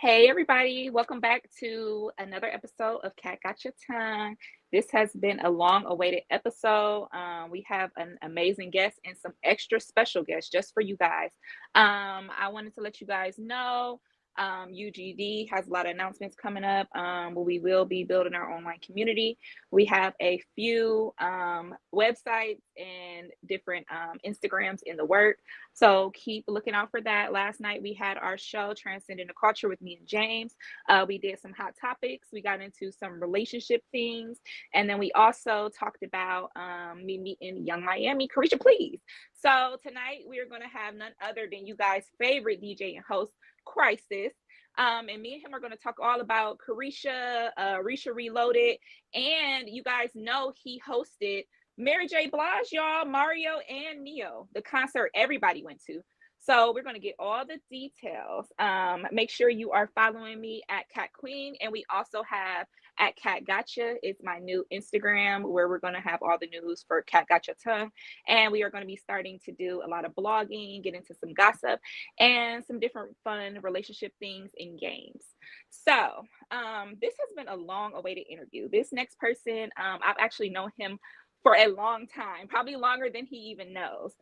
Hey everybody, welcome back to another episode of Cat Got Your Tongue. This has been a long awaited episode. We have an amazing guest and some extra special guests just for you guys. I wanted to let you guys know UGD has a lot of announcements coming up. Where we will be building our online community. We have a few websites and different Instagrams in the work. So keep looking out for that. Last night we had our show Transcending the Culture with me and James. We did some hot topics. We got into some relationship things. And then we also talked about me meeting Young Miami. Carisha, please. So tonight we are going to have none other than you guys' favorite DJ and host, Crisis. And me and him are going to talk all about Carisha, Risha Reloaded. And you guys know he hosted Mary J. Blige, y'all, Mario and Neo, the concert everybody went to. So we're going to get all the details. Make sure you are following me at Kwueen, and we also have at Cat Gotcha. It's my new Instagram where we're going to have all the news for Cat Gotcha Tongue, and we are going to be starting to do a lot of blogging, get into some gossip, and some different fun relationship things in games. So this has been a long-awaited interview. This next person, I've actually known him for a long time, probably longer than he even knows.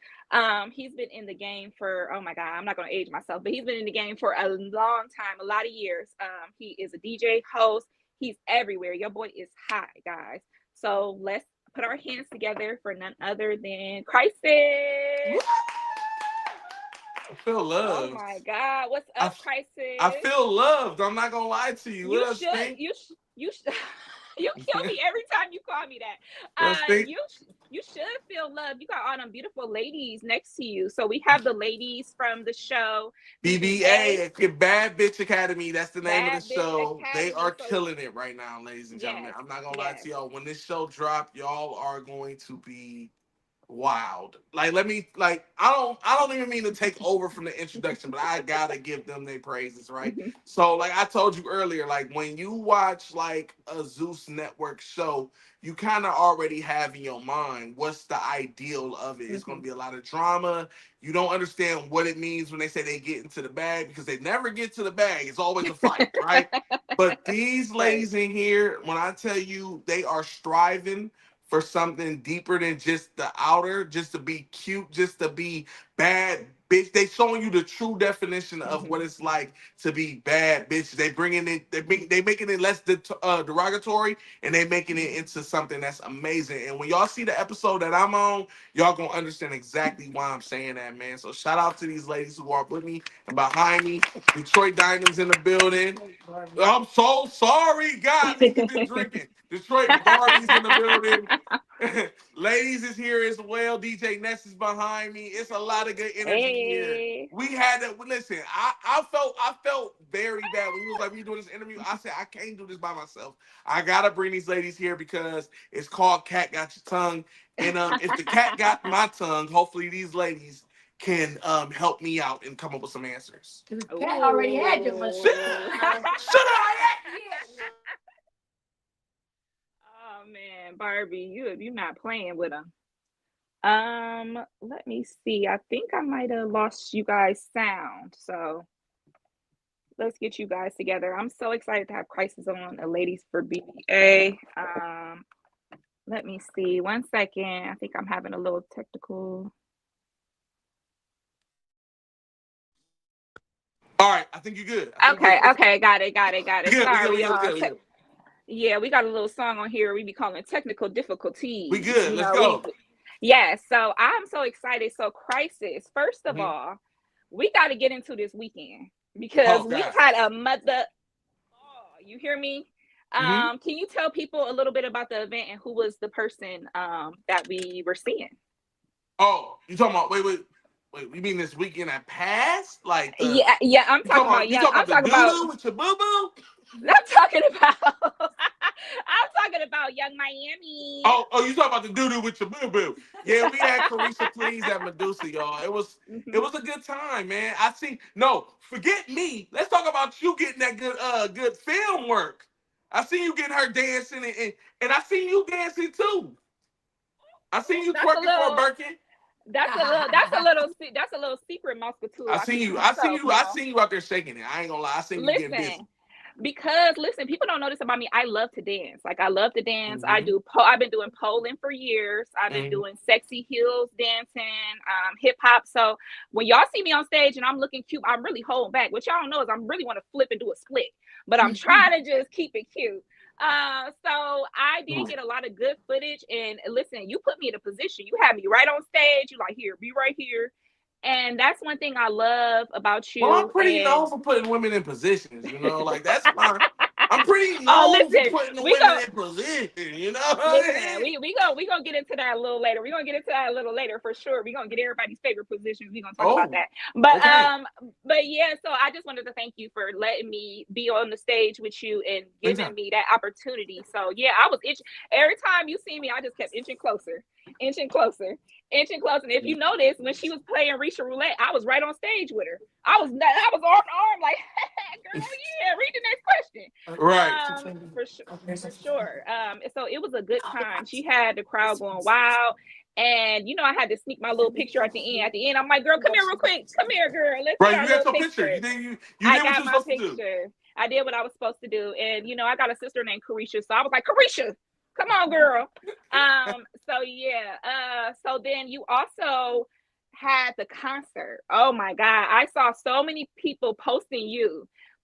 He's been in the game for, oh my God, I'm not going to age myself, but he's been in the game for a long time, a lot of years. He is a DJ host. He's everywhere. Your boy is hot, guys. So let's put our hands together for none other than Crisis. I feel Oh loved. my God, what's up, Crisis? I feel loved. I'm not gonna lie to you. You What up, should, Stink? you should. You kill me every time you call me that. What up, Stink? You should feel love. You got all them beautiful ladies next to you. So we have the ladies from the show BBA, BBA, Bad Bitch Academy. That's the name of the Bad Bitch show. They Academy. are So killing it right now, ladies and gentlemen. yes, I'm not gonna lie yes. to y'all. When this show drop, y'all are going to be wild. Like, let me like I don't even mean to take over from the introduction, but I gotta give them their praises, right? So like I told you earlier, like when you watch like a Zeus Network show, you kind of already have in your mind what's the ideal of it. It's gonna be a lot of drama. You don't understand what it means when they say they get into the bag because they never get to the bag. It's always a fight, right? But these Right. ladies in here, when I tell you they are striving for something deeper than just the outer, just to be cute, just to be bad bitch. They showing you the true definition of what it's like to be bad bitch. They bringing it, they making it less derogatory, and they making it into something that's amazing. And when y'all see the episode that I'm on, y'all gonna understand exactly why I'm saying that, man. So shout out to these ladies who are with me and behind me. Detroit Diamonds in the building. I'm so sorry, God. At least you've been drinking. Detroit Barbie's in the building. Ladies is here as well. DJ Ness is behind me. It's a lot of good energy here. Hey. We had to listen. I felt very bad when he was like, "We doing this interview." I said, "I can't do this by myself. I gotta bring these ladies here because it's called Cat Got Your Tongue." And if the cat got my tongue, hopefully these ladies can help me out and come up with some answers. Cat already had your Shut mushroom. up! Shut Oh man, Barbie, you not playing with them. Let me see. I think I might have lost you guys' sound. So let's get you guys together. I'm so excited to have Crisis on, the ladies for BBA. Let me see. 1 second. I think I'm having a little technical. All right, I think you're good. I think you're Okay, good. okay, got it. We good. We Sorry, good. We y'all. good. We good. Yeah, we got a little song on here we be calling technical difficulties. We good. You Let's know, go. yeah, so I'm so excited. So Crisis, first of Mhm. all, we got to get into this weekend because Oh we God. had a mother. Oh, you hear me? Hmm. Can you tell people a little bit about the event and who was the person that we were seeing? Oh, you talking about? Wait. You mean this weekend that passed? Like the Yeah, yeah, I'm you talking talking about about? You young. talking I'm about the talking doo about. doo with your boo boo? I'm talking about. I'm talking about Young Miami. Oh, you talking about the doo doo with your boo boo? Yeah, we had Carisha Please at Medusa, y'all. It Mhm. was a good time, man. I see. No, forget me. Let's talk about you getting that good film work. I see you getting her dancing and I see you dancing too. I seen you That's a twerking for a little. Birkin. that's a little secret Moscatool I I seen keep to you. I seen myself, you. I seen you out there shaking it. I ain't gonna lie. I seen you getting busy. Listen, because listen, people don't know this about me. I love to dance. Like I love to dance. Mm-hmm. I've been doing polling for years. I've been Mm-hmm. doing sexy heels dancing, hip hop. So when y'all see me on stage and I'm looking cute, I'm really holding back. What y'all don't know is I'm really want to flip and do a split, but I'm trying to just keep it cute. So I did get a lot of good footage. And listen, you put me in a position. You had me right on stage. You like, here, be right here. And that's one thing I love about Well, I'm you. pretty And known for putting women in positions, you know, like that's my. I'm pretty oh, known for listen, putting the we women go. in position, you know what I Listen, mean? we gonna get into that a little later. We're gonna get into that a little later for sure. We're gonna get everybody's favorite positions. We're gonna talk about Oh, that. okay. But yeah, so I just wanted to thank you for letting me be on the stage with you and giving Anytime. me that opportunity. So yeah, I was itching. Every time you see me, I just kept inching closer, inching closer, inching closer. And if you notice, when she was playing Risha Roulette, I was right on stage with her. I was arm to arm, like, girl, yeah, read the next question. Right. For sure, for sure. So it was a good time. She had the crowd going wild. And I had to sneak my little picture at the end. At the end, I'm like, girl, come here real quick. Come here, girl. Let's get Right. You our got little your picture. picture. You I did what got you were my supposed to do. picture. I did what I was supposed to do. And I got a sister named Carisha. So I was like, Carisha, come on, girl. So yeah. So then you also had the concert. Oh my God. I saw so many people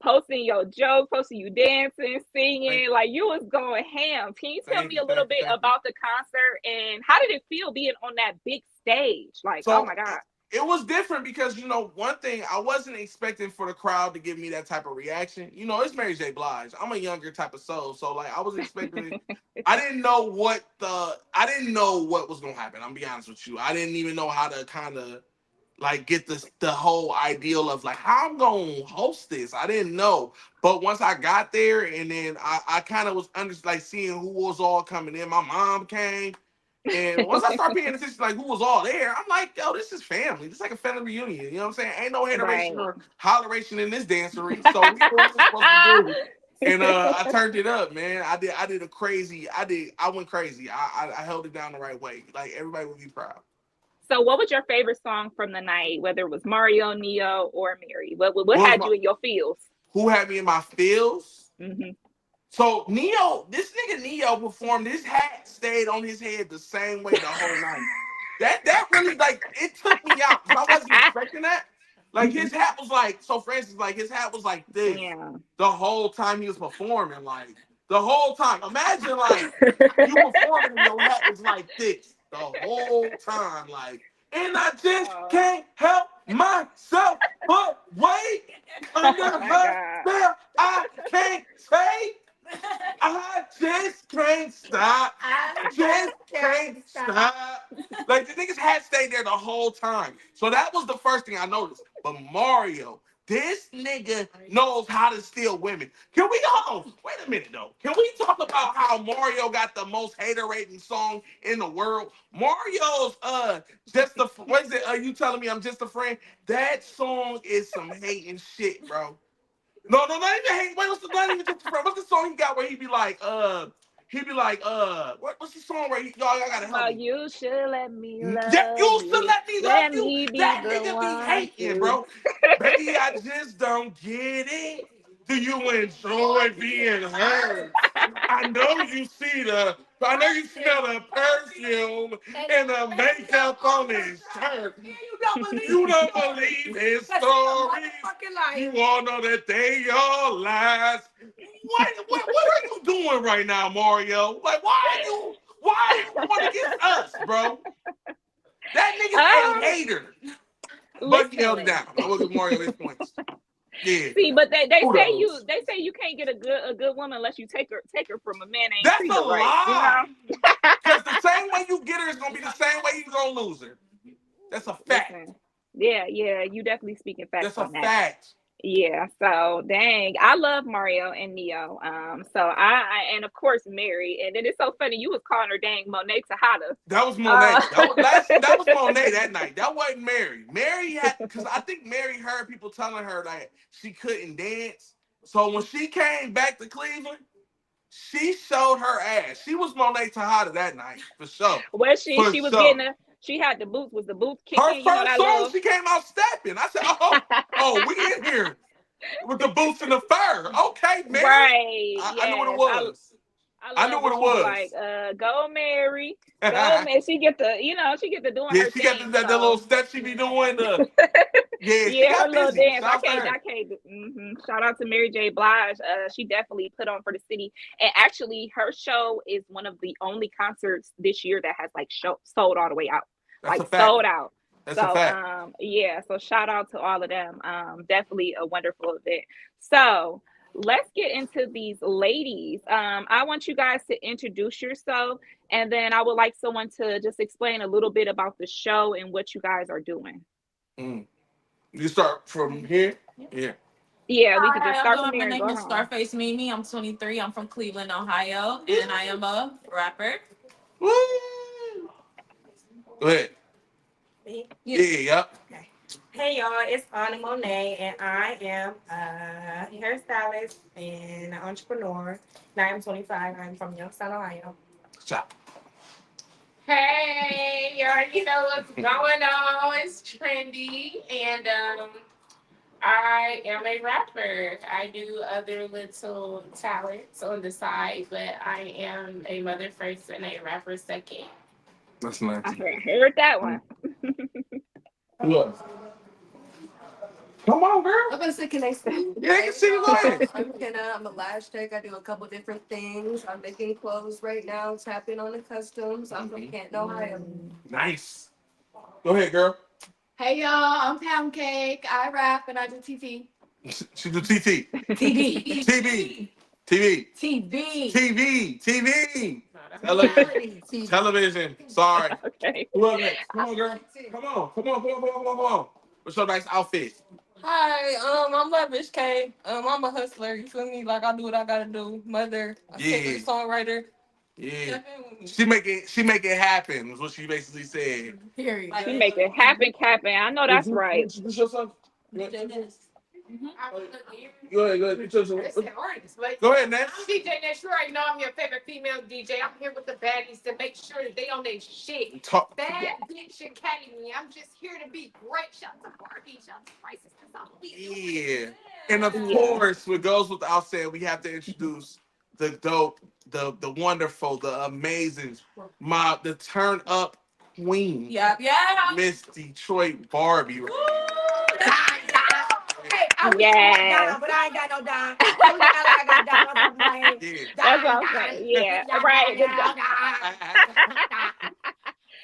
posting your jokes, posting you dancing, Thank singing, like you was going ham. Can you tell thank me you. a little Thank you. bit Thank you. about the concert and how did it feel being on that big stage? Like, oh So my God. it was different because one thing I wasn't expecting for the crowd to give me that type of reaction. It's Mary J. Blige. I'm a younger type of soul, so like I was expecting it. I didn't know what was gonna happen. I'm gonna be honest with you. I didn't even know how to kind of like get the whole ideal of like how I'm gonna host this. I didn't know. But once I got there and then I kind of was under like seeing who was all coming in. My mom came. And once I started paying attention, like who was all there, I'm like, yo, this is family. This is like a family reunion. You know what I'm saying? Ain't no hateration Right. or holleration in this dancery. So we know what we're supposed to do. And I turned it up, man. I did a crazy. I went crazy. I held it down the right way. Like everybody would be proud. So what was your favorite song from the night, whether it was Mario, Neo, or Mary? What What was had my you in your feels? who had me in my feels? Hmm. So this nigga Neo performed. His hat stayed on his head the same way the whole night. That really like it took me out because I wasn't expecting that. Like his hat was like so. For instance, like his hat was like this Yeah. the whole time he was performing. Like the whole time. Imagine like you performing and your hat was like this the whole time. Like and I just Oh, can't help myself but wait oh under my her God. spell. I can't say I just can't stop. I just can't stop. Like the niggas had stayed there the whole time. So that was the first thing I noticed. But Mario, this nigga knows how to steal women. Can we hold on? Wait a minute though. Can we talk about how Mario got the most hater rating song in the world? Mario's just a what is it? You telling me I'm just a friend? That song is some hating shit, bro. No, no, not even hate. Wait, not even just friend. What's the song he got where what's the song where y'all gotta help Well, me. you should let me That love used to you. let me love Let you. me be That the nigga be one hating, to. bro. Baby, I just don't get it. Do you enjoy being hurt? I know you smell the perfume and the makeup on his shirt. You don't believe his stories. You all know that they all lies. What are you doing right now, Mario? Like, why are you going against us, bro? That nigga's a Um, hater. But he held it listen. down. I will give Mario his points. Yeah. See, but they say Kudos. you can't get a good woman unless you take her from a man ain't That's treat a her right. You know. lie. Because the same way you get her is gonna be the same way you gonna lose her. That's a fact. Listen. Yeah, yeah, you definitely speaking facts That's a on that. fact. Yeah, so dang, I love Mario and Neo. So and of course Mary, and then it's so funny you was calling her dang Monet Tejada. That was Monet. Uh, That was Monet that night. That wasn't Mary. Mary had because I think Mary heard people telling her that she couldn't dance. So when she came back to Cleveland, she showed her ass. She was Monet Tejada that night for sure. well, she For she was getting sure. a She had the boots. Was the boots Her kicking? You know first that song, little. she came out stepping. I said, oh, we in here with the boots and the fur. Okay, Mary. Right. I knew what it Yes. was. I I knew love what when it she be like, was. go Mary, go Mary. She get the, she get to doing Yeah, her she got thing. that little So step she be doing. Yeah, she yeah, her got little busy. dance. Shout out to her. Shout out to Mary J. Blige. She definitely put on for the city. And actually, her show is one of the only concerts this year that has like sold all the way out, That's like a fact. sold out. That's a So fact. yeah. So shout out to all of them. Definitely a wonderful event. So let's get into these ladies. I want you guys to introduce yourself, and then I would like someone to just explain a little bit about the show and what you guys are doing. Mm. You start from here? Yeah. Yeah, we Hi, could just how y'all start from doing? My there and go name is around. Scarface Mimi. I'm 23. I'm from Cleveland, Ohio, and I am a rapper. Woo! Go ahead. Me? Yeah, yep. Okay. Hey y'all, it's Anna Monet, and I am a hairstylist and an entrepreneur. And I am 25. I'm from Youngstown, Ohio. Stop. Hey, you already know what's going on. It's trendy, and I am a rapper. I do other little talents on the side, but I am a mother first and a rapper second. That's nice. I heard that one. Look. Come on, girl. I'm gonna say, can I speak? Yeah, I can see you. Go ahead. I'm McKenna. I'm a lash tech. I do a couple different things. I'm making clothes right now, tapping on the customs. I'm from Canton, Ohio. Nice. Go ahead, girl. Hey y'all, I'm Pound Cake. I rap and I do TV. She do TT. TV. TV. TV. TV. TV. TV. No, that's Reality TV. Television. Sorry. Okay. Who up next? Come on, girl. Come on. Come on. Come on. Come on. Come on. What's your nice outfit? Hi, I'm Lavish K. I'm a hustler. You feel me? Like I do what I gotta do. Mother, a singer, Yeah. songwriter. Yeah. Step in with me. She make it happen, is what she basically said. Period. like She make it happen, Capping. I know that's right. What's your son? DJ Dennis. I look here. Go ahead, go ahead. You took some- It's an artist, but Go ahead, Ness. I'm DJ Nash. You already know I'm your favorite female DJ. I'm here with the baddies to make sure that they on their shit. Talk. Bad bitch academy. I'm just here to be great. Shout out to Barbie. Shout out to Crisis. That's all we Yeah. And of Yeah. course, what goes without saying, we have to introduce the dope, the wonderful, the amazing, the turn up queen, Yep, yeah. Miss Detroit Barbie. Right? Hey, I wish I had Yes. dime, but I ain't got no dime. I wish I got dime off of my head. Yeah. That's what Dime, I'm dime. saying. Yeah. Dime, Right. dime.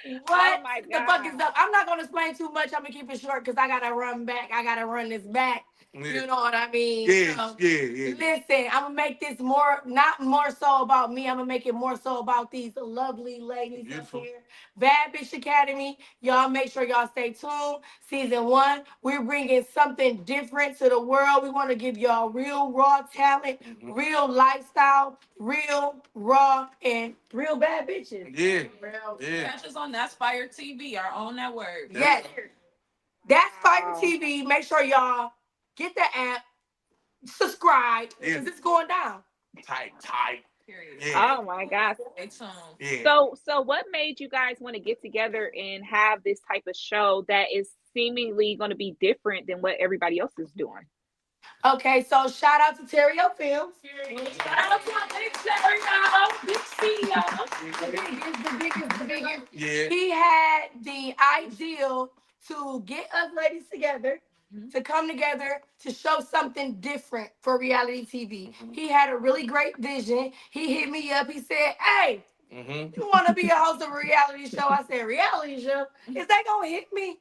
Oh What my the fuck is God. up? I'm not gonna explain too much. I'm gonna keep it short because I gotta run back. I gotta run this back. Yeah. You know what I mean? Yeah, So, yeah. listen, I'm gonna make this not more so about me. I'm gonna make it more so about these lovely ladies Beautiful. up here. Bad Bitch Academy. Y'all make sure y'all stay tuned. Season 1, we're bringing something different to the world. We want to give y'all real raw talent, Mhm. real lifestyle, real raw, and real bad bitches. Yeah, Real. yeah. Catch us on That's Fire TV, our own network. Yes. That's Fire Wow. TV. Make sure y'all get the app, subscribe, Yeah. because it's going down. Tight. Period. Yeah, Oh my gosh. Stay tuned. yeah. So what made you guys want to get together and have this type of show that is seemingly going to be different than what everybody else is doing? Okay, so shout out to Terrio Films. Shout out to our big CEO, big CEO. The biggest. Yeah. He had the ideal to get us ladies together, to come together to show something different for reality TV. He had a really great vision. He hit me up. He said, "Hey, Mm-hmm. you want to be a host of a reality show?" I said, "Reality show? Is that gonna hit me?"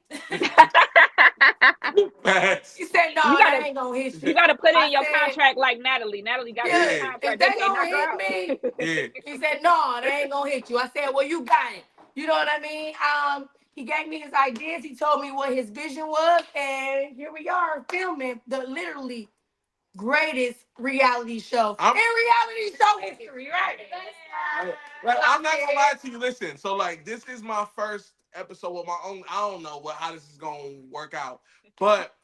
He said, "No, You that gotta ain't gonna hit you you." gotta put it I in your said, contract like Natalie. Natalie got it in "Yeah, her Yeah. if contract. They that can't gonna knock her hit out. me." Yeah. He said, "No, they ain't gonna hit you." I said, "Well, you got it." You know what I mean? He gave me his ideas. He told me what his vision was, and here we are filming the literally greatest reality show I'm- in reality show history, right? Like, I'm not gonna lie to you. Listen, so like this is my first episode with my own. I don't know how this is gonna work out, but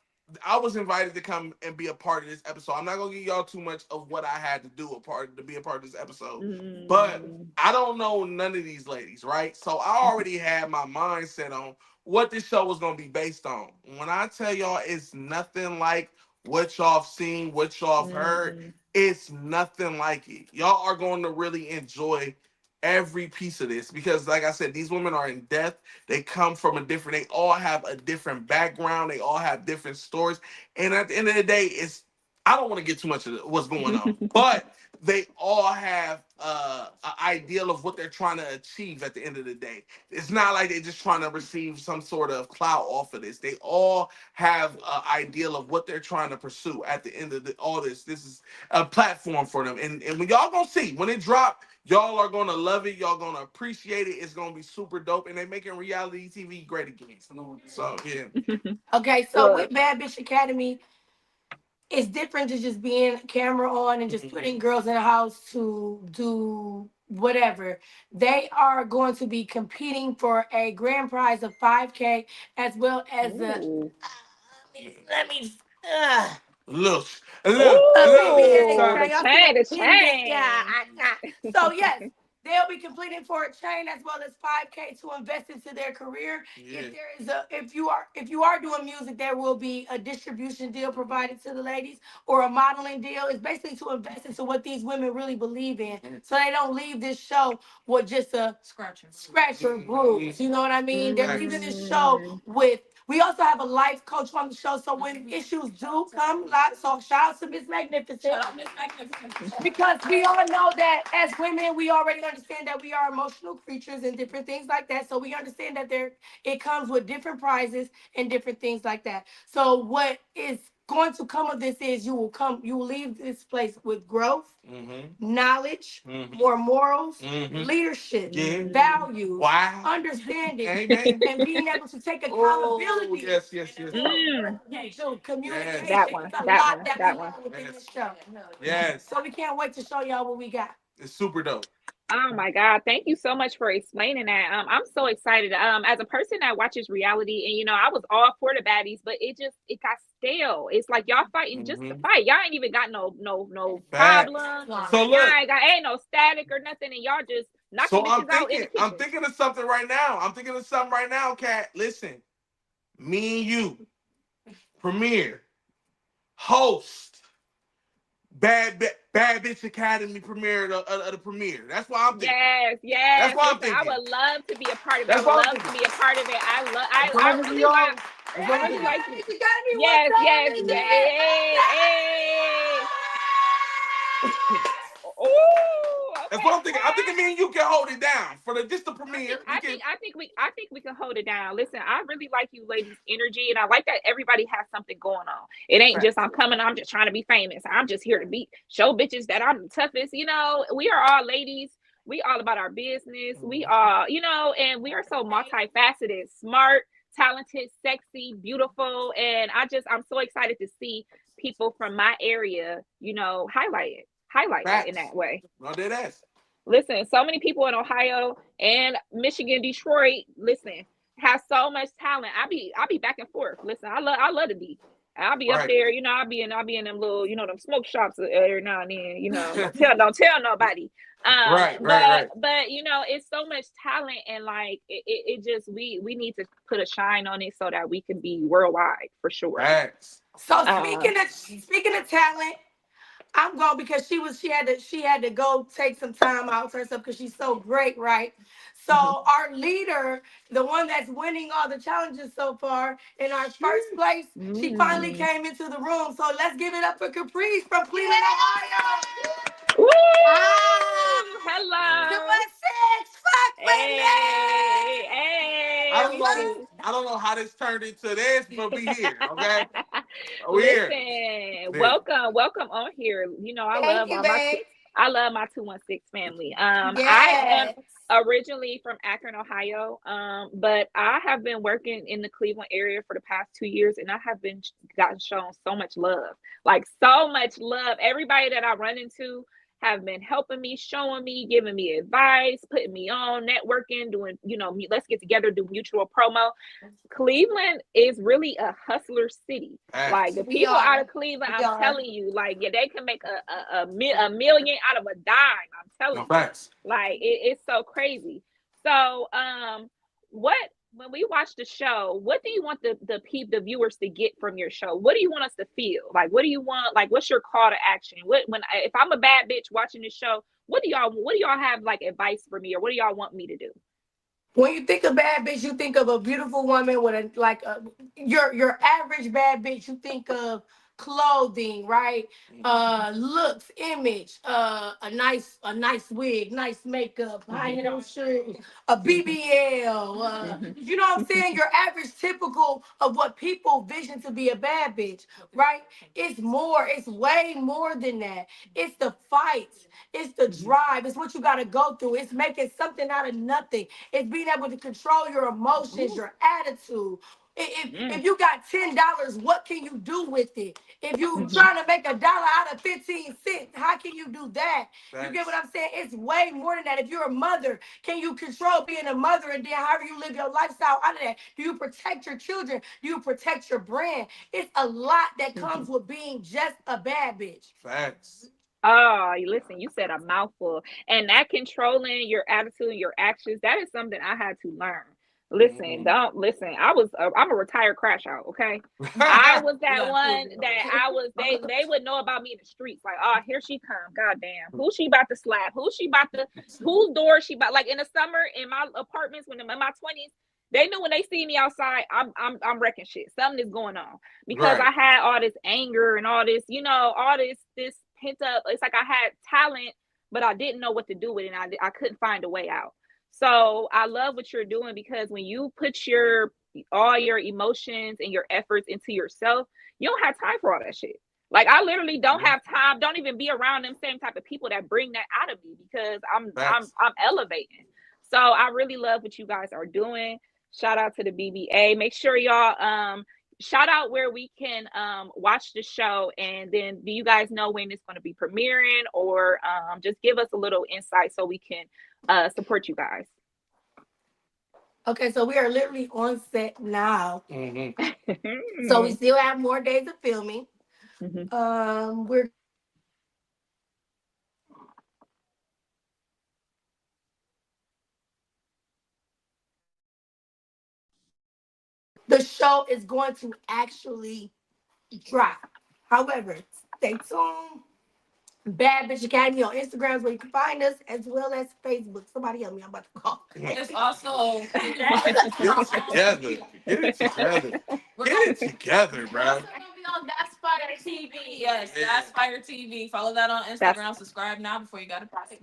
I was invited to come and be a part of this episode. I'm not gonna give y'all too much of what I had to do to be a part of this episode, but Mm. I don't know none of these ladies, right? So I already had my mindset on what this show was gonna be based on. When I tell y'all, it's nothing like what y'all have seen, what y'all have heard. Mm. It's nothing like it. Y'all are going to really enjoy every piece of this because, like I said, these women are in depth. They come from a different. They all have a different background. They all have different stories. And at the end of the day, it's. I don't want to get too much of what's going on, but they all have an ideal of what they're trying to achieve at the end of the day. It's not like they're just trying to receive some sort of clout off of this. They all have an ideal of what they're trying to pursue at the end of all this. This is a platform for them. And when y'all gonna see, when it drop, y'all are gonna love it. Y'all gonna appreciate it. It's gonna be super dope. And they're making reality TV great again. So yeah. Okay, so Look. with Bad Bitch Academy, it's different to just being camera on and just putting girls in a house to do whatever. They are going to be competing for a grand prize of 5K as well as a Ooh. let me uh, Look, a look, BBA. Ooh, the Can y'all see chain, that the pendant? Yeah, chain. So yes, they'll be completing for a chain as well as 5K to invest into their career. yeah. If there is a if you are doing music, there will be a distribution deal provided to the ladies or a modeling deal. It's basically to invest into what these women really believe in, so they don't leave this show with just a scratch or bruise. You know what I mean? They're leaving this show Mm. with. We also have a life coach on the show, so when issues do come, so shout out to Miss Magnificent. Shout out Miss Magnificent. Because we all know that as women, we already understand that we are emotional creatures and different things like that. So we understand that it comes with different prizes and different things like that. So what is going to come of this is you will leave this place with growth, knowledge, more morals, leadership, Yeah. values, Wow. understanding, Amen. and being able to take Oh, accountability. yes. Mm. So communication, Yes. That one, it's a that lot one, that we that learn one. within Yes. this show. Yes. So we can't wait to show y'all what we got. It's super dope. Oh my God. Thank you so much for explaining that. I'm so excited. As a person that watches reality and I was all for the baddies, but it got stale. It's like y'all fighting just to fight. Y'all ain't even got no Facts. problem. So Y'all look, ain't no static or nothing, and y'all just knocking so bitches out in the I'm kitchen. thinking of something right now. Kat. Listen, me and you, premiere, host, bad bitch academy premiere of the premiere. That's what I'm thinking. Yes, That's yes. what I'm Listen, I thinking. would love to be a part of it. I That's would what I'm love to thinking. be a part of it. That's what I'm I thinking, really y'all. want. That's what I I'm really thinking. like. You got me one Yes, time, yes, is yes. it? Hey, ooh, That's okay, what I'm thinking. I'm Kat. thinking me and you can hold it down for just the I premiere. think We I can. think I think we I think we can hold it down. Listen, I really like you ladies' energy, and I like that everybody has something going on. It ain't just I'm coming, I'm just trying to be famous. I'm just here to be show bitches that I'm the toughest. We are all ladies. We all about our business. We all, and we are so multifaceted, smart, talented, sexy, beautiful, and I'm so excited to see people from my area, highlighted in Facts. that way. No dead ass. Listen, so many people in Ohio and Michigan, Detroit, listen, have so much talent. I be back and forth. Listen, I love to be. I'll be up Right. there, I'll be in them little, them smoke shops every now and then, don't tell nobody. Right. But it's so much talent, and like it just we need to put a shine on it so that we can be worldwide for sure. Facts. So Um, speaking of talent, I'm going because she had to go take some time out for herself because she's so great, right? So our leader, the one that's winning all the challenges so far in our first place, she finally mm, came into the room. So let's give it up for Caprice from Cleveland, Ohio. woo, Ah, hello. 216, fuck with Hey, I don't know. hey. I don't know how this turned into this, but we here. Okay. We here. Listen, Yeah. welcome on here. I Thank love you, all my babe. I love my 216 family. I am Yes. originally from Akron, Ohio. But I have been working in the Cleveland area for the past 2 years, and I have been gotten shown so much love. Like so much love. Everybody that I run into have been helping me, showing me, giving me advice, putting me on, networking, doing, let's get together, do mutual promo. Cleveland is really a hustler city. Like the We people out are. of Cleveland, We I'm are. telling you, like, yeah, they can make a million out of a dime. I'm telling you, facts. like it's so crazy. So, what when we watch the show, what do you want the viewers to get from your show? What do you want us to feel? Like, what do you want? Like, what's your call to action? If I'm a bad bitch watching this show, what do y'all have like advice for me, or what do y'all want me to do? When you think of bad bitch, you think of a beautiful woman with your average bad bitch. You think of clothing, right? Looks, image, a nice wig, nice makeup, high heel shirt, a BBL. You know what I'm saying? Your average, typical of what people vision to be a bad bitch, right? It's more. It's way more than that. It's the fights. It's the drive. It's what you got to go through. It's making something out of nothing. It's being able to control your emotions, your attitude. If you got $10, what can you do with it? If you trying to make $1 out of 15 cents, how can you do that? You get what I'm saying? It's way more than that. If you're a mother, can you control being a mother, and then however you live your lifestyle out of that? Do you protect your children? Do you protect your brand? It's a lot that comes with being just a bad bitch. Facts. Oh, listen, you said a mouthful. And that controlling your attitude and your actions, that is something I had to learn. Listen, don't listen. I'm a retired crash out, okay? I was that one that they would know about me in the streets. Like, oh, here she come. God damn. Who she about to slap? Whose door she about, like in the summer in my apartments when I'm in my 20s, they knew when they see me outside, I'm wrecking shit. Something is going on. Because Right. I had all this anger and all this, all this pent up. It's like I had talent, but I didn't know what to do with it, and I couldn't find a way out. So I love what you're doing, because when you put all your emotions and your efforts into yourself, you don't have time for all that shit. Like I literally don't have time, don't even be around them same type of people that bring that out of me, because I'm elevating. So I really love what you guys are doing. Shout out to the BBA. Make sure y'all shout out where we can watch the show, and then do you guys know when it's going to be premiering, or just give us a little insight so we can support you guys. Okay, so we are literally on set now. Mm-hmm. So we still have more days of filming. We're the show is going to actually drop. However, stay tuned. Bad Bitch Academy on Instagram is where you can find us, as well as Facebook. Somebody help me, I'm about to call. It's also Get it together. Get it together. Get it together, we're bro. also gonna be on That's Fire TV. Yes, That's Fire TV. Follow that on That's Instagram. Subscribe now before you got to pay.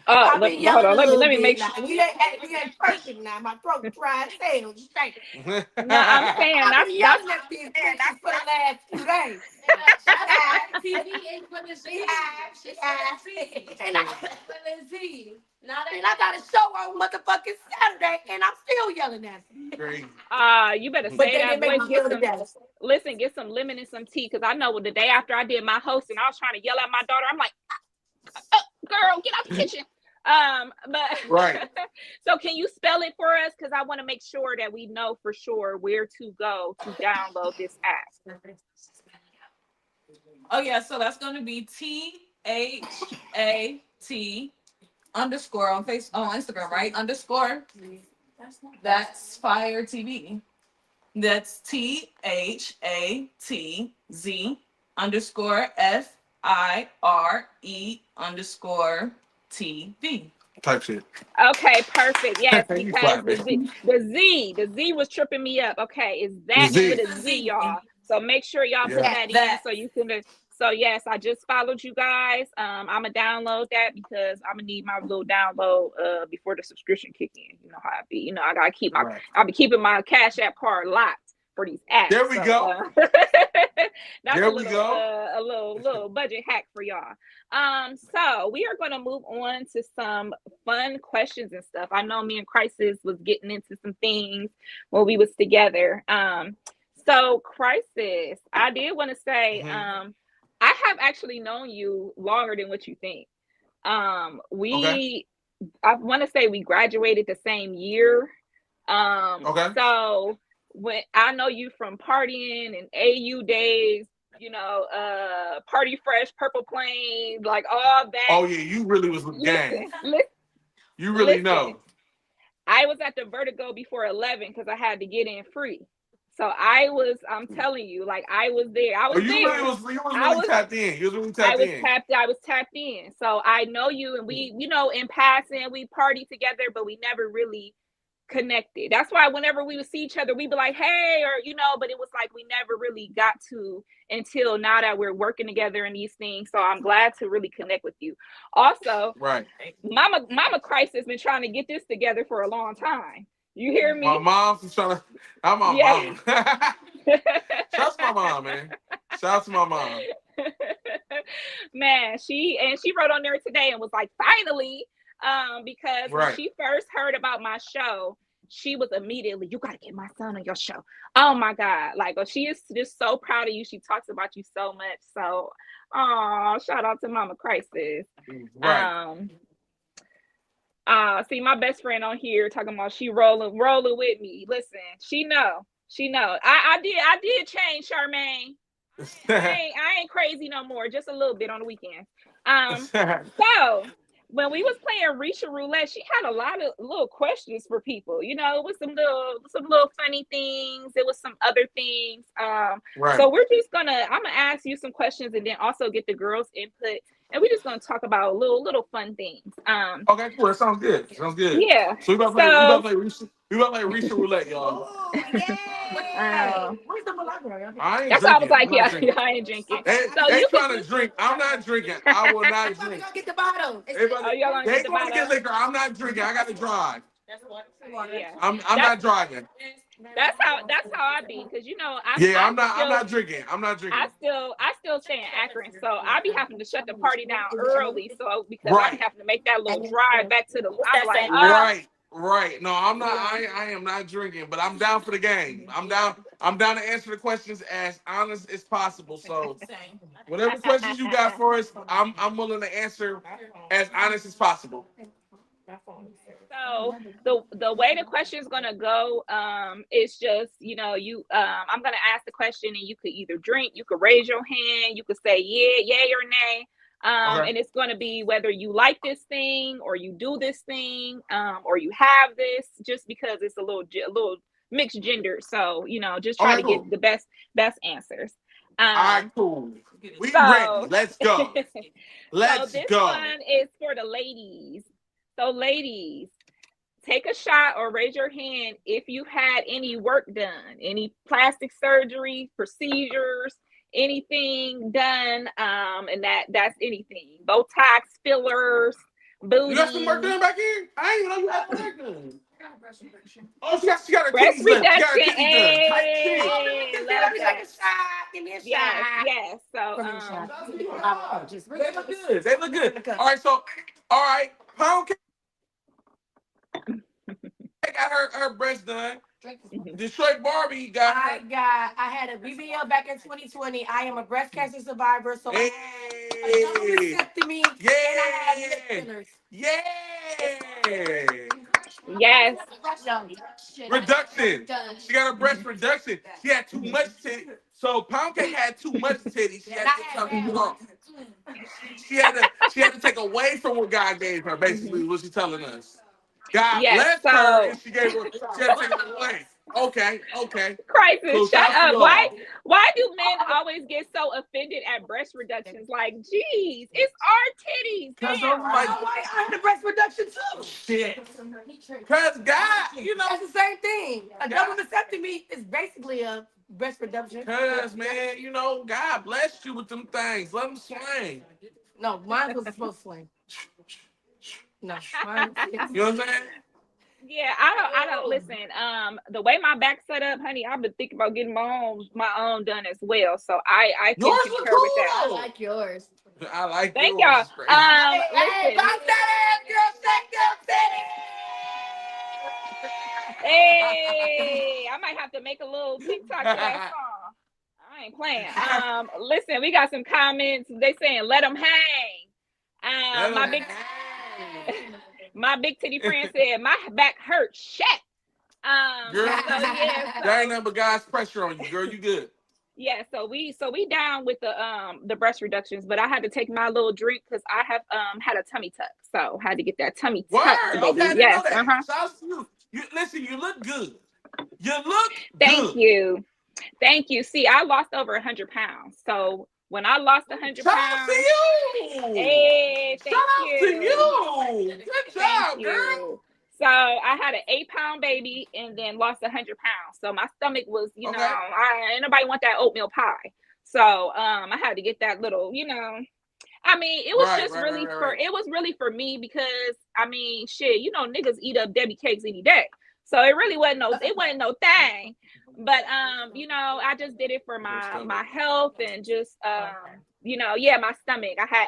I've been hold yelling on. a Let little me make bit sure. now. We ain't perfect now. My throat dry as hell. Straight. No, I'm saying I've that's been yelling at these bitches for the last 2 days. TV ain't for the She has. And I got a show on motherfucking Saturday, and I'm still yelling at them. Great. You better But say they that didn't make voice. me feel the best. Get some lemon and some tea, because I know the day after I did my hosting, I was trying to yell at my daughter. I'm like, girl, get out the kitchen. But Right. so can you spell it for us? Because I want to make sure that we know for sure where to go to download this app. Oh yeah, so that's gonna be THAT underscore on Instagram, right? Underscore. That's Fire TV. That's THATZ underscore FIRE underscore TV. Type shit. Okay, perfect. Yes, You because clapping. the Z was tripping me up. Okay, is that The with Z. a Z, y'all? So make sure y'all put Yeah. that in so you can. So yes, I just followed you guys. I'm gonna download that, because I'm gonna need my little download before the subscription kick in. You know how I be. I gotta keep Right. I'll be keeping my Cash App card locked for these apps. There we go. That's There a we little go. a little budget hack for y'all. So we are gonna move on to some fun questions and stuff. I know me and Crisis was getting into some things when we was together. So Crisis, I did want to say, I have actually known you longer than what you think. Okay. We I want to say we graduated the same year. Okay. So when I know you from partying and AU days, Party Fresh, Purple Plain, like all that. Oh yeah, you really was with gang. Listen, listen, You really listen. know. I was at the Vertigo before 11 because I had to get in free. So I'm telling you, like I was there. I Oh, was there. you was I really was tapped in. You was really tapped in. I was tapped in. So I know you, and we, in passing, we partied together, but we never really connected. That's why whenever we would see each other, we'd be like, hey, or but it was like we never really got to until now that we're working together in these things. So I'm glad to really connect with you. Also, Right. Mama Christ has been trying to get this together for a long time. You hear My me? mom's trying to. I'm my Yeah. mom. Shouts to my mom, man. Shouts to my mom. Man, she wrote on there today and was like, finally, because when Right. she first heard about my show, she was immediately, you gotta get my son on your show. Oh my God. Like, she is just so proud of you. She talks about you so much. So, shout out to Mama Crisis. Right. See my best friend on here talking about she rolling with me. Listen, she know. I did change, Charmaine. I ain't crazy no more. Just a little bit on the weekends. So when we was playing Risha Roulette, she had a lot of little questions for people. It was some little funny things. It was some other things. Right. So I'm gonna ask you some questions and then also get the girls' input, and we're just gonna talk about little fun things. Okay, cool. That sounds good. Sounds good. Yeah. So we about to play Risha Roulette, y'all. Oh, yeah. Where's the Milagro? I ain't That's why I was drinking. like, I'm not yeah, drinking. I ain't drinking. So They you could trying to just drink. I'm not drinking. I will not Everybody drink. go get the bottle. y'all gonna They get the going to get bottle. liquor. I'm not drinking. I got to drive. Yeah. I'm That's not driving. that's how I be, because Yeah, I'm not drinking. I'm not I drinking. still I still stay in Akron, so I be having to shut the party down early, so because I be Right. having to make that little drive back to the. I'm like, Right. Right. No, I'm not. I am not drinking, but I'm down for the game. I'm down. I'm down to answer the questions as honest as possible. So whatever questions you got for us, I'm willing to answer as honest as possible. so the way the question is gonna go, is just I'm gonna ask the question and you could either drink, you could raise your hand, you could say yeah, yay or nay. Okay. And it's going to be whether you like this thing or you do this thing, or you have this, just because it's a little mixed gender. So, just try Okay. to Cool. get the best answers. All right. Cool. We ready. So, Let's go. so Let's this go. one is for the ladies. So, ladies, take a shot or raise your hand if you had any work done, any plastic surgery, procedures, anything done, and that's anything. Botox, fillers, You got some work booty, done back here? I ain't know you had work done. Oh, she got her breast titties done. She got her reduction. titties done. Tight shit. Hey, Let love me take that. a shot. Give me a Yes, shot. yes. So, They look good. They look good. All right, so, all right, pound cake got her breast done. Detroit Barbie got her. I had a BBL back in 2020. I am a breast cancer survivor, so Hey. I had a double mastectomy Yeah. and I had lip fillers. Yeah. yes, Reduction. She got a breast reduction. She had too much titty. So pound cake had too much titty. She had to get something off. She had to take away from what God gave her, basically, what she's telling us. God yes. blessed her So, and she had to take it away. Okay. crisis, Cool. shut Shouts to up. y'all. Why do men always get so offended at breast reductions? Like, geez, it's our titties. Cause Damn. I'm like, I had a breast reduction too. shit. Cause God, That's the same thing. A double mastectomy is basically a breast reduction. cause man, God blessed you with them things. Let them swing. No, mine was supposed to swing. No, mine. You know what I'm saying? Yeah, I don't listen. The way my back's set up, honey, I've been thinking about getting my own done as well. So I can Yours look concur with cool that. I though. like yours. I like Thank yours. y'all. It's crazy. Hey, Listen. bounce that ass, girl, shake your Hey, I might have to make a little TikTok to that song. I ain't playing. Listen, we got some comments. They saying let them hang. My big my big titty friend said my back hurts. Shit. Girl, So yeah, there ain't nothing but God's pressure on you, girl. You good? yeah, so we down with the breast reductions, but I had to take my little drink because I have had a tummy tuck, so had to get that tummy Word. tuck, Okay, baby. I didn't Yes, know that. Shouts to you. Listen, you look good. You look Thank good. you, thank you. See, I lost over 100 pounds, so when I lost 100 Shout out to pounds, you. hey, Shout thank out to you, you. Good thank job, girl. you. So I had an 8 pound baby and then lost 100 pounds. So my stomach was, Okay. ain't nobody want that oatmeal pie. So I had to get that little, I mean, it was just really it was really for me because I mean, shit, niggas eat up Debbie cakes any day. So it really wasn't no thing. But I just did it for my health and just my stomach. I had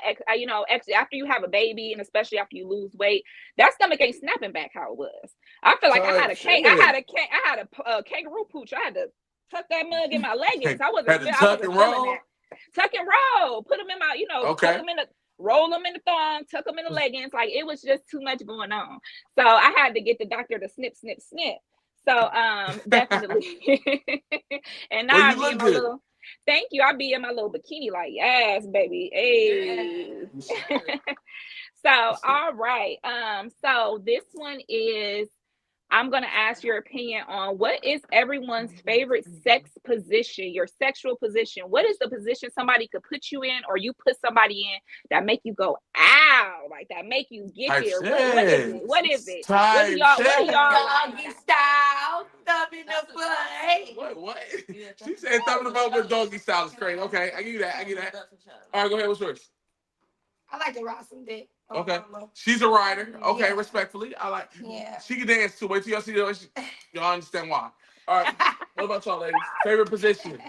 after you have a baby and especially after you lose weight, that stomach ain't snapping back how it was. I feel like I had a kangaroo pooch. I had to tuck that mug in my leggings. I wasn't feeling that. Tuck and roll, put them in my, tuck them in the, roll them in the thong, tuck them in the leggings. Like it was just too much going on. So I had to get the doctor to snip, snip, snip. So definitely. And now I be in my little, thank you. I be in my little bikini like, yes, baby. Hey. So all right. So this one is I'm going to ask your opinion on what is everyone's favorite sex position, your sexual position. What is the position somebody could put you in or you put somebody in that make you go, ow, like that make you get there? What is it? What is it? What do y'all Doggy style, thumb in the butt. What? She said thumb in the butt with doggy style is crazy. Okay, I give you that. All right, go ahead. What's yours? I like to rock some dick. Okay. She's a rider. Okay, respectfully. I like. Yeah. She can dance too. Wait till y'all see that. Y'all understand why. All right. What about y'all, ladies? Favorite position?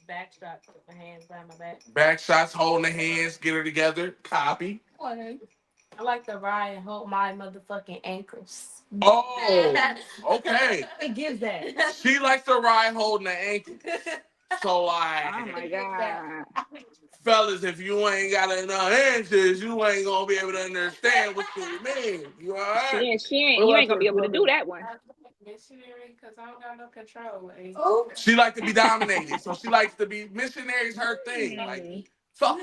Back shots with my hands behind my back. Back shots, holding the hands, get her together. Copy. I like to ride and hold my motherfucking ankles. Oh, okay. It gives that. She likes to ride holding the ankles. So like, oh my God. Fellas, if you ain't got enough answers, you ain't gonna be able to understand what you mean. You all right? She ain't. You ain't gonna be able to do that one. Missionary, because I don't got no control. She likes to be dominated, so she likes to be missionary's her thing. Like, fuck,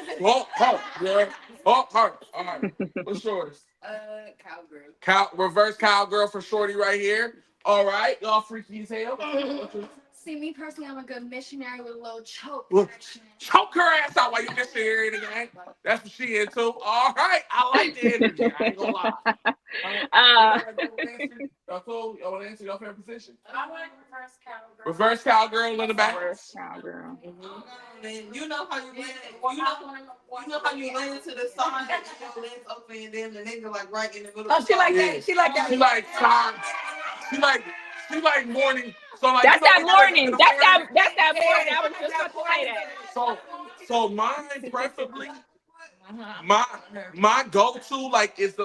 girl, All right, what's yours? Cowgirl. Reverse cowgirl for shorty right here. All right, y'all freaky as hell. See, me personally, I'm a good missionary with a little choke. Choke her ass out while you missionary in the game. That's what she into. All right, I like the energy. I ain't gonna lie. Y'all cool? Y'all want to answer your favorite position? I like reverse cowgirl. Reverse cowgirl in the back. Reverse cowgirl. You know how you land. You know how you land to the side and your legs open and then the nigga like right in the middle. Oh, she like that. She like that. She like time. She like morning. So like That's that morning. That's that morning. I was just that about to say that. So mine preferably. My go-to like is the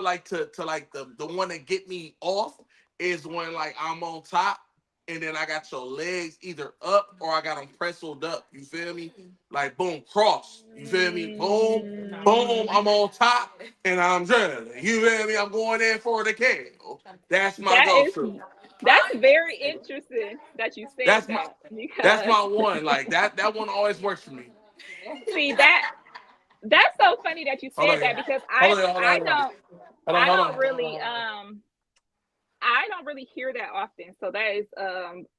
the one that get me off is when like I'm on top and then I got your legs either up or I got them pressled up. You feel me? Like boom, cross. You feel me? Boom, boom. I'm on top and I'm drilling. You feel me? I'm going in for the kill. That's my go-to. That's very interesting that you said that. That's my one. Like that one always works for me. See that's so funny that you said that because I don't really hear that often. So that is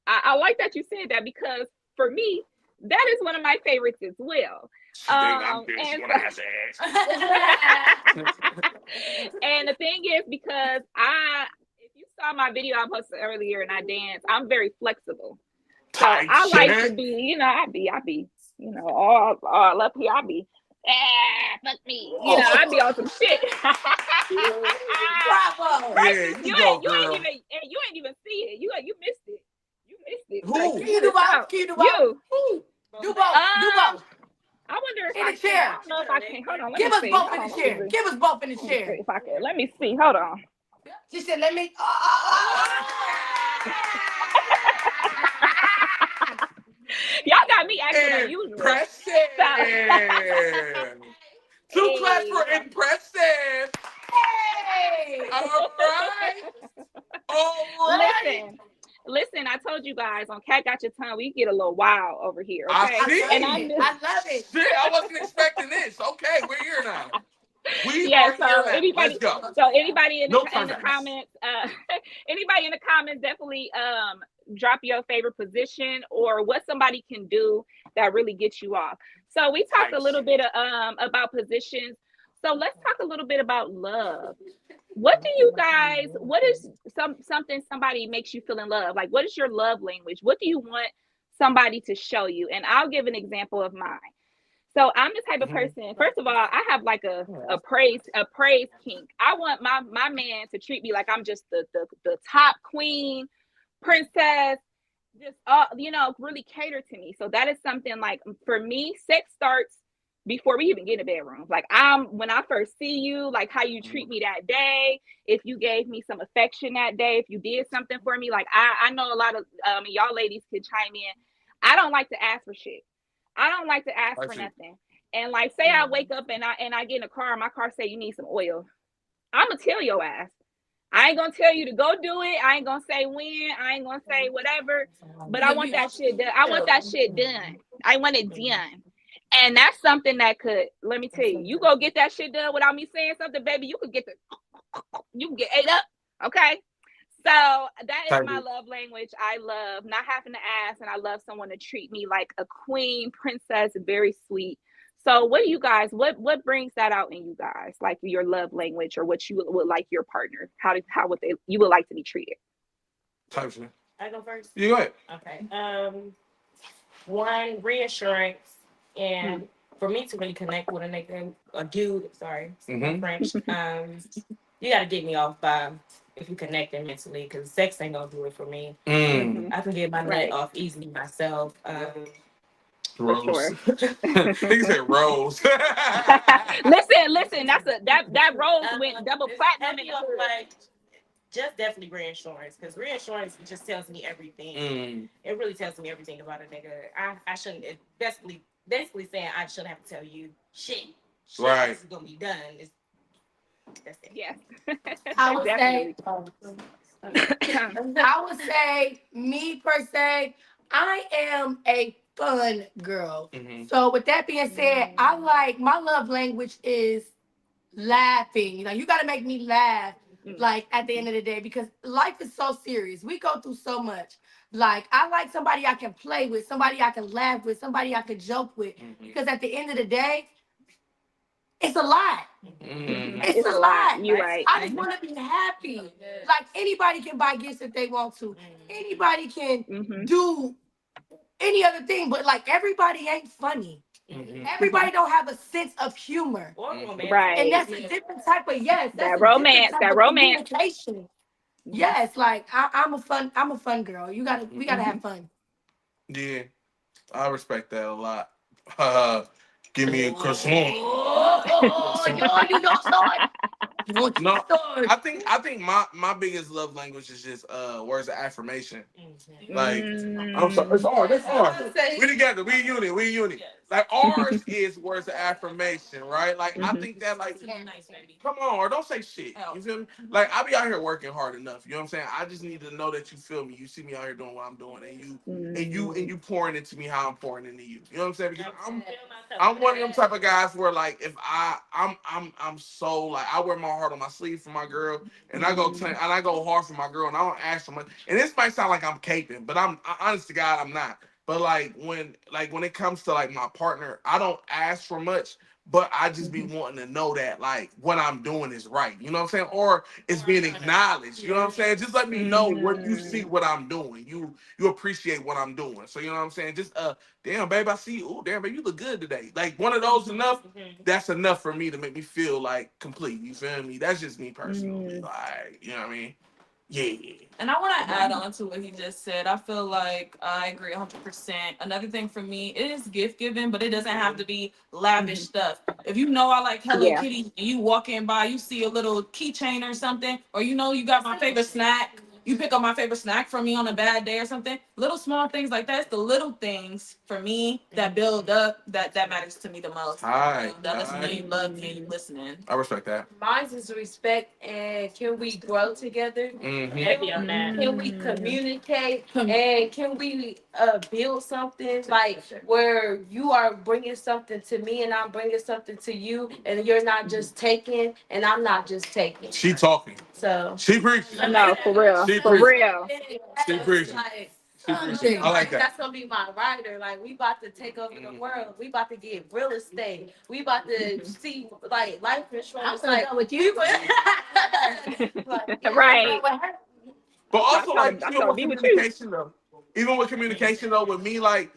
I like that you said that because for me that is one of my favorites as well. And the thing is because if you saw my video I posted earlier and I dance, I'm very flexible. So I like to be, I be, all up here. I be, fuck me. I be on some shit. Bravo. Right? You ain't even see it. You missed it. You missed it. Who? Like, Can you do both? Can you do both? You. Do both. Do both. I wonder if in I the chair. can. I don't know if I can. Hold on. Let Give me us see. both in the chair. Give us both in the chair. If I can. Let me see. Hold on. She said, let me. got me acting unusual. Impressive. Two claps for Hey. impressive. Hey! All right. All right. Listen, I told you guys on Cat Got Your Tongue, we get a little wild over here, I okay? I see. And love I it. knew, I love it. Shit, I wasn't expecting this. Okay, we're here now. We yeah, are here now. Let's go. anybody No in the turnbacks. comments, anybody in the comments, definitely drop your favorite position or what somebody can do that really gets you off. So we talked a Nice. little bit about positions. So let's talk a little bit about love. What do you guys, what is something somebody makes you feel in love? Like, what is your love language? What do you want somebody to show you? And I'll give an example of mine. So I'm the type of person, first of all, I have like a praise kink. I want my man to treat me like I'm just the top queen, princess, just really cater to me. So that is something like for me, sex starts before we even get in the bedroom. Like when I first see you, like how you treat me that day, if you gave me some affection that day, if you did something for me, like I know a lot of y'all ladies could chime in. I don't like to ask for shit. I don't like to ask for nothing. And like say I wake up and I get in a car and my car say you need some oil. I'ma tell your ass. I ain't gonna tell you to go do it. I ain't gonna say when. I ain't gonna say whatever. But I want that shit done. I want that shit done. I want it done. And that's something that could, let me tell you, you go get that shit done without me saying something, baby. You can get ate up. Okay. So that is my love language. I love not having to ask, and I love someone to treat me like a queen, princess, very sweet. So what do you guys, what brings that out in you guys? Like your love language or what you would like your partner, how would you would like to be treated? I go first. You go ahead. Okay. One, reassurance, and for me to really connect with a nigga, a dude, sorry, French, you gotta get me off by if you connecting mentally, because sex ain't gonna do it for me. I can get my nut off easily myself. Rose. For sure. He said Rose. listen, that Rose went double platinum in the hood. Like, just definitely reinsurance, because reinsurance just tells me everything. It really tells me everything about a nigga. I shouldn't. It basically saying I shouldn't have to tell you shit. Right. This is gonna be done. That's it. Yes. I would say, Definitely. I would say, me per se, I am a fun girl. So with that being said, I like my love language is laughing. Like you gotta make me laugh. Like at the end of the day, because life is so serious. We go through so much. Like I like somebody I can play with, somebody I can laugh with, somebody I can joke with. Because at the end of the day, it's a lot. It's a lot. You're right. I just want to be happy. Like anybody can buy gifts if they want to. Anybody can do any other thing, but like everybody ain't funny. Everybody don't have a sense of humor. Right. And that's a different type of that romance. Communication. Yes, like I'm a fun girl. We gotta have fun. Yeah, I respect that a lot. Give me a croissant. You don't start. No, I think my biggest love language is just words of affirmation. Like I'm sorry, it's ours. That's ours. We together. We a unit. We a unit. Like ours is words of affirmation, right? Like I think that like, come on, or don't say shit. You feel me? Like I be out here working hard enough. You know what I'm saying? I just need to know that you feel me. You see me out here doing what I'm doing, and you pouring into me how I'm pouring into you. You know what I'm saying? Because I'm one of them type of guys where like if I'm so like I wear my heart on my sleeve for my girl, and I go hard for my girl, and I don't ask for much. And this might sound like I'm caping, but honest to God, I'm not. But like when it comes to like my partner, I don't ask for much, but I just be wanting to know that like what I'm doing is right. You know what I'm saying? Or it's being acknowledged. You know what I'm saying? Just let me know what you see what I'm doing. You appreciate what I'm doing. So you know what I'm saying? Just damn babe, I see you. Oh damn babe, you look good today. Like one of those enough. That's enough for me to make me feel like complete. You feel me? That's just me personally. Like you know what I mean? Yeah. And I want to add on to what he just said. I feel like I agree 100%. Another thing for me, it is gift giving, but it doesn't have to be lavish stuff. If you know I like Hello Kitty and you walk in by, you see a little keychain or something, or you know you got my favorite snack, You pick up my favorite snack from me on a bad day or something. Little small things like that. It's the little things for me that build up that matters to me the most. Hi. That lets me know you love me and you listening. I respect that. Mine is respect, and can we grow together? Heavy on that. Can we communicate, and can we build something like where you are bringing something to me and I'm bringing something to you, and you're not just taking and I'm not just taking. She talking. So She preaching. No, for real. She For preaching. real. She preaching. like, She preaching. I like that. that's gonna be my rider. Like we about to take over the world. We about to get real estate. We about to see like life insurance. Like with you. Right. But also, I like, thought be with you. even with communication though, with me, like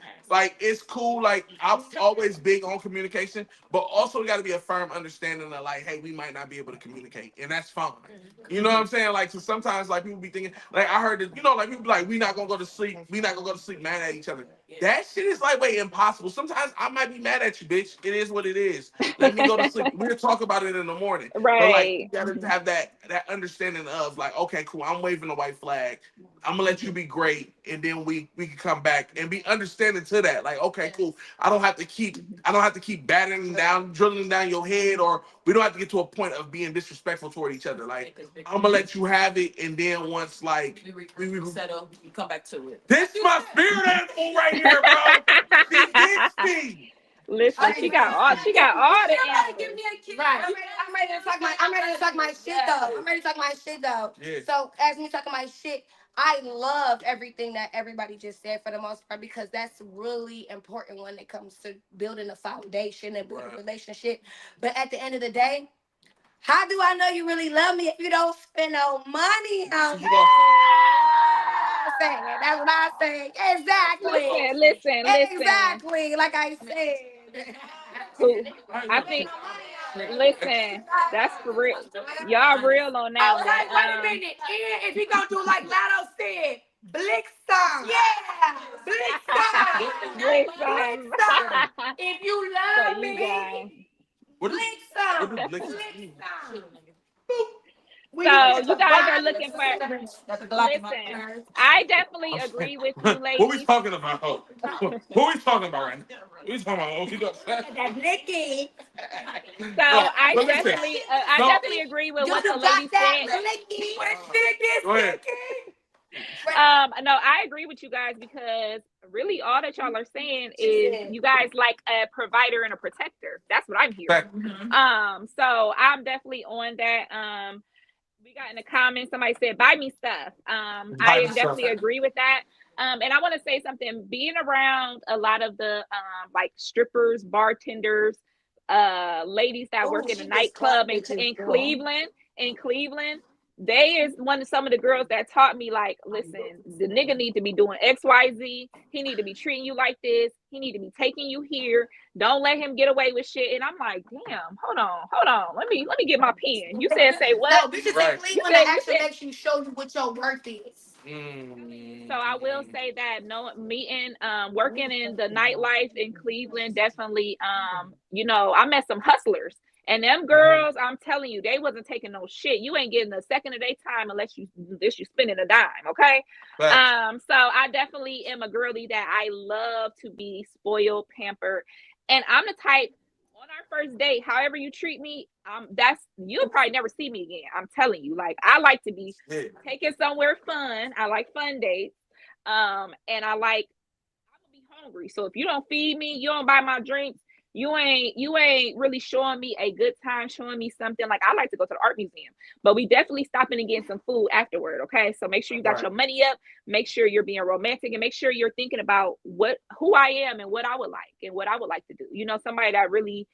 it's cool. Like I'm always big on communication, but also got to be a firm understanding of like, hey, we might not be able to communicate, and that's fine. You know what I'm saying? Like, so sometimes like people be thinking, like I heard that, like people be like, we not gonna go to sleep, mad at each other. That shit is like way impossible. Sometimes I might be mad at you, bitch. It is what it is. Let me go to sleep. We'll talk about it in the morning. But like, you Right. gotta have that understanding of like, okay, cool. I'm waving the white flag. I'm gonna let you be great, and then we can come back and be understanding to that. Like, okay, cool. I don't have to keep batting down, drilling down your head, or we don't have to get to a point of being disrespectful toward each other. Like, I'm gonna let you have it, and then once like we settle, we come back to it. this is my spirit animal right here, bro. She gets me. Listen, she got all the answers. Right. I'm ready to talk my shit though. Yeah. So as me talking my shit, I love everything that everybody just said for the most part because that's really important when it comes to building a foundation and building a relationship. But at the end of the day, how do I know you really love me if you don't spend no money on me? That's what I say. Exactly. Listen. Exactly. Like I said. I think. Listen, that's for real. Y'all real on that one. Wait a minute. And if he gonna do like Lotto said, Blick song. Yeah. Blick song. Listen. If you So love you me, guys. Blick song. What is Blick song. So you guys are looking for. Listen, I definitely agree with you, ladies. What we talking about? What we talking about right now? We talking about what we got? That blicky. So I definitely agree with what the lady said. Go ahead. No, I agree with you guys because really all that y'all are saying is you guys like a provider and a protector. That's what I'm hearing. So I'm definitely on that. We got in the comments, somebody said, buy me stuff. I definitely agree with that. And I want to say something, being around a lot of the like strippers, bartenders, ladies that work in a nightclub in Cleveland, they is some of the girls that taught me like, listen, the nigga need to be doing XYZ. He need to be treating you like this. He need to be taking you here. Don't let him get away with shit. And I'm like, damn, hold on. Let me get my pen. You said say what? No, bitches in Cleveland actually makes you show you what your worth is. So I will say that working in the nightlife in Cleveland, definitely, I met some hustlers. And them girls, I'm telling you, they wasn't taking no shit. You ain't getting a second of their time unless you spending a dime, okay? So I definitely am a girly that I love to be spoiled, pampered, and I'm the type on our first date, however you treat me, you'll probably never see me again. I'm telling you, like I like to be taken somewhere fun. I like fun dates, and I'm gonna be hungry. So if you don't feed me, you don't buy my drinks. You ain't really showing me a good time, showing me something. Like I like to go to the art museum, but we definitely stopping and getting some food afterward. Okay, so make sure you got your money up. Make sure you're being romantic, and make sure you're thinking about who I am and what I would like and what I would like to do. Somebody that really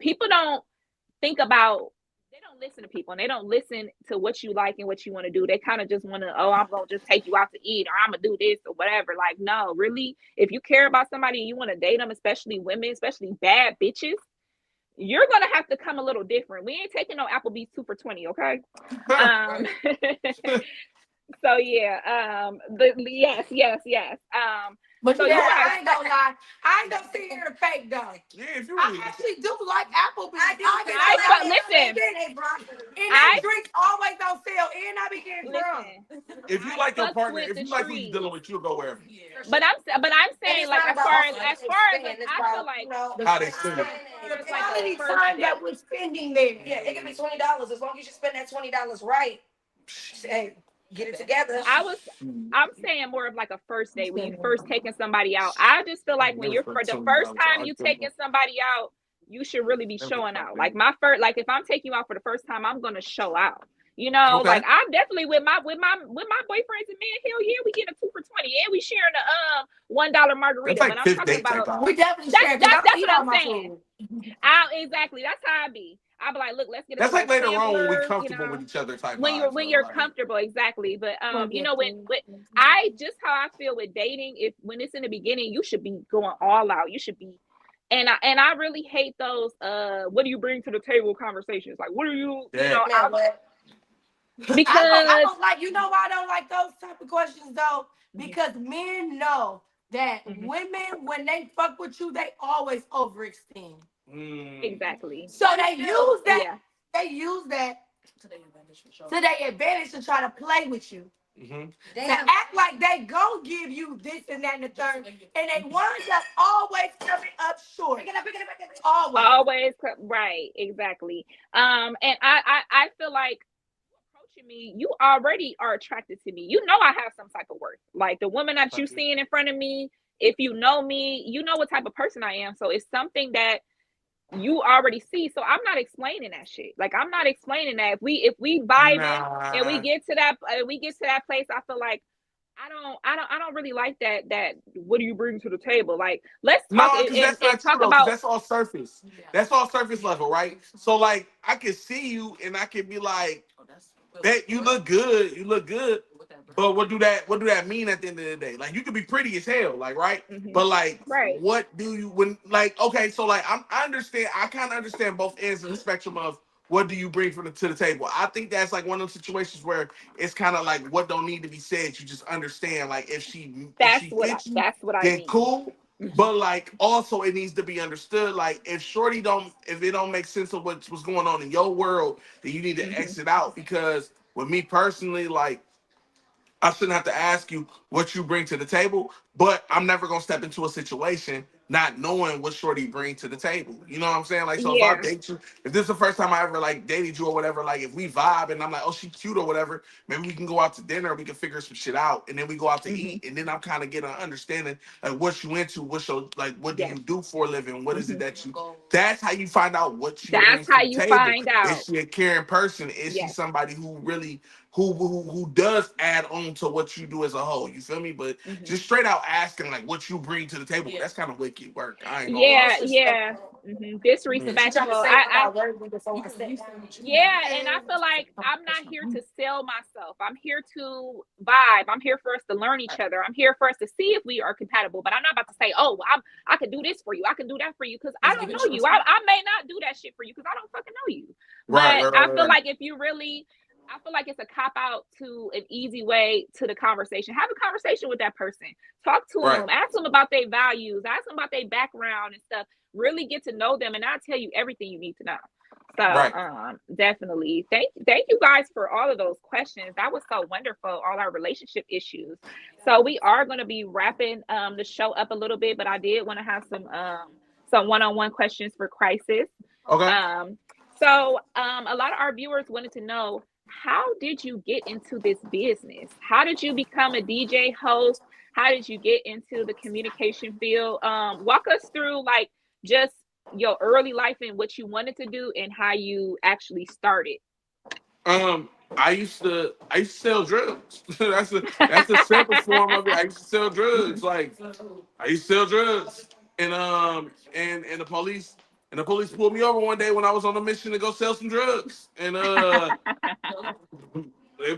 people don't think about. They don't listen to people, and they don't listen to what you like and what you want to do. They kind of just want to, I'm going to just take you out to eat, or I'm going to do this or whatever. Like, no, really, if you care about somebody and you want to date them, especially women, especially bad bitches, you're going to have to come a little different. We ain't taking no Applebee's 2 for $20, okay? So yeah, yes, yes, yes. But So yeah, you guys, I ain't gonna lie. I ain't gonna sit here and fake though. Yeah, if you I really, actually do like Applebee's. I do. I but listen, And they I drinks always on sale, and I be getting drunk. listen. if you I like your fucks partner, with if the you like who you trees. dealing with, you'll go wherever. Yeah. But I'm And saying it's like not about also as far as like spending. It's I feel about, like How they spend it. it's like a Quality first time date. that we're spending there. yeah, it could be $20 as long as you spend that $20 right. Hey, get it together. I was I'm saying more of like a first date when you first taking somebody out. I just feel like when Never you're spent for the $20 first on time you taking October. somebody out, you should really be Never showing spent out. Like $20. my first, like if I'm taking you out for the first time, I'm gonna show out. You know, Okay. like I'm definitely with my boyfriends and men. Hell yeah, we get a 2 for 20, and we sharing a $1 That's margarita. But like I'm fifth talking date type about out. We definitely that's share because that's I don't that's eat what all I'm my saying. food. I exactly that's how I be. I be like, look, let's get a That's couple like later on when we samplers. You comfortable know, with each other type when you're vibes when though. you're Like, comfortable, exactly. But Well, you yeah. know, when I just how I feel with dating, if when it's in the beginning, you should be going all out. You should be, and I really hate those what do you bring to the table conversations. Like, what are you yeah. know, Man, what? I because don't like, you know why I don't like those type of questions though? Because men know that mhm, women, when they fuck with you, they always overextend. Mm. exactly, So yeah, they use that To their advantage for sure. to their advantage to try to play with you. Mm-hmm. To act like they go give you this and that and the third. And they wind up always coming up short. Always. always right, exactly. And I feel like approaching me, you already are attracted to me. You know I have some type of worth. Like the woman that you seeing in front of me, if you know me, you know what type of person I am. So it's something that you already see. So I'm not explaining that shit. Like I'm not explaining that. If we vibing and Nah. we get to that place, I feel like I don't really like that what do you bring to the table? Like let's talk No, because and that's not true talk though. Because about that's all surface. Yeah. That's all surface level, right? So like, I can see you and I can be like, Oh, that's "Bet you look good. You look good." With that bread. But what do that mean at the end of the day? Like you could be pretty as hell, like right? mhm, But like right. what do you when like okay, so like I understand I kind of understand both ends of the spectrum of what do you bring to the table. I think that's like one of those situations where it's kind of like what don't need to be said. You just understand like if she fits you, That's what I then mean. cool. Mhm, But like also it needs to be understood. Like if it don't make sense of what's going on in your world, then you need to mhm, exit out because with me personally, like I shouldn't have to ask you what you bring to the table, but I'm never gonna step into a situation not knowing what Shorty bring to the table. You know what I'm saying? Like, so if I yeah. date you, if this is the first time I ever like dated you or whatever, like if we vibe and I'm like, oh, she cute or whatever, maybe we can go out to dinner, we can figure some shit out, and then we go out to Mhm, eat, and then I'm kind of getting an understanding like what you into, what's your like, what do yes. you do for a living, what is it Mhm. that you? That's how you find out what she That's brings to how the you table. find Is out. she a caring person? Is she Yes. somebody who really who does add on to what you do as a whole. You feel me? But Mhm. just straight out asking like what you bring to the table, Yeah. that's kind of wicked work. I ain't gonna lie. Yeah, yeah. Yeah, she trying Disrespectful. to say I'm not worthy before I sit down. Yeah, and I feel like I'm not here to sell myself. I'm here to vibe. I'm here for us to learn each other. I'm here for us to see if we are compatible. But I'm not about to say, oh, I can do this for you. I can do that for you because I Let's don't give it know a you. shot. I may not do that shit for you because I don't fucking know you. Right, But right, I right, feel right. like if you really, I feel like it's a cop out to an easy way to the conversation. Have a conversation with that person. Talk to Right. them. Ask them about their values. Ask them about their background and stuff. Really get to know them, and I'll tell you everything you need to know. So Right. definitely thank you guys for all of those questions. That was so wonderful, all our relationship issues. So we are going to be wrapping the show up a little bit, but I did want to have some one-on-one questions for Crisis. Okay. A lot of our viewers wanted to know, how did you get into this business? How did you become a DJ host? How did you get into the communication field? Walk us through like just your early life and what you wanted to do and how you actually started. Um, I used to sell drugs. That's a simple form of it. I used to sell drugs. Mhm. Like I used to sell drugs, and the police pulled me over one day when I was on a mission to go sell some drugs, and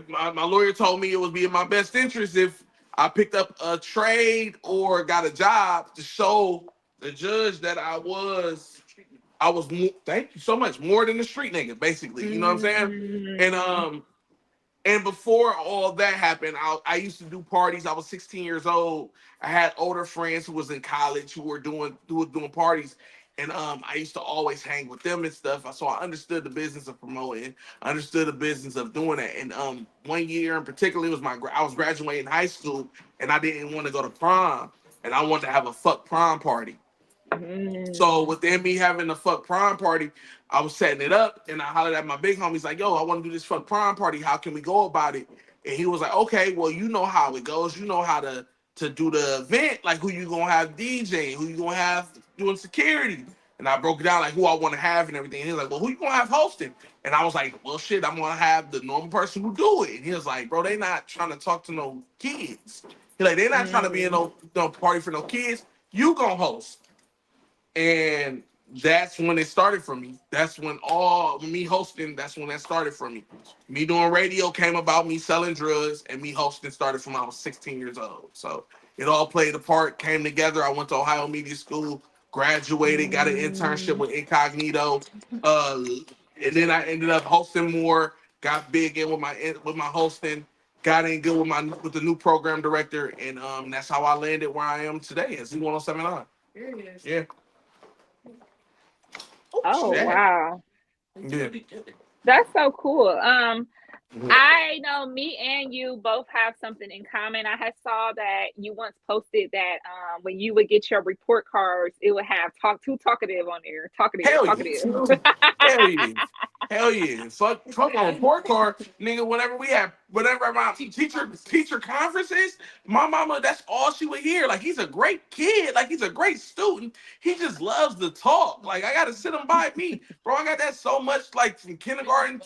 my lawyer told me it would be in my best interest if I picked up a trade or got a job to show the judge that thank you so much, more than the street nigga, basically. You know what I'm saying? And Mm, And before all that happened, I used to do parties. I was 16 years old. I had older friends who was in college who were doing parties, and I used to always hang with them and stuff. So I understood the business of promoting. I understood the business of doing that. And one year in particular, it was I was graduating high school, and I didn't want to go to prom, and I wanted to have a fuck prom party. So Mm. within me having the fuck prom party, I was setting it up and I hollered at my big homies like, yo, I want to do this fuck prom party. How can we go about it? And he was like, okay, well, you know how it goes. You know how to do the event, like who you gonna have DJing, who you gonna have doing security. And I broke it down like who I want to have and everything. And he was like, well, who you gonna have hosting? And I was like, well, shit, I'm gonna have the normal person who do it. And he was like, bro, they not trying to talk to no kids. He like, they not trying to be in Mm. no party for no kids. You gonna host. And that's when it started for me. That's when all me hosting, that's when that started for me. Me doing radio came about, me selling drugs, and me hosting started from when I was 16 years old. So it all played a part, came together. I went to Ohio Media School, graduated, got an internship Mm. with Incognito, uh, and then I ended up hosting more. Got big in with my hosting. Got in good with the new program director, and that's how I landed where I am today at Z1079. Yeah. Oh Oh shit. wow. Yeah. That's so cool. Mhm. I know me and you both have something in common. I had saw that you once posted that when you would get your report cards, it would have too talkative on there. Talkative, Hell yeah. talkative. Hell yeah. Hell yeah. Fuck my report card, nigga. Whenever my teacher conferences, my mama, that's all she would hear. Like he's a great kid, like he's a great student. He just loves to talk. Like I gotta sit him by me, bro. I got that so much, like from kindergarten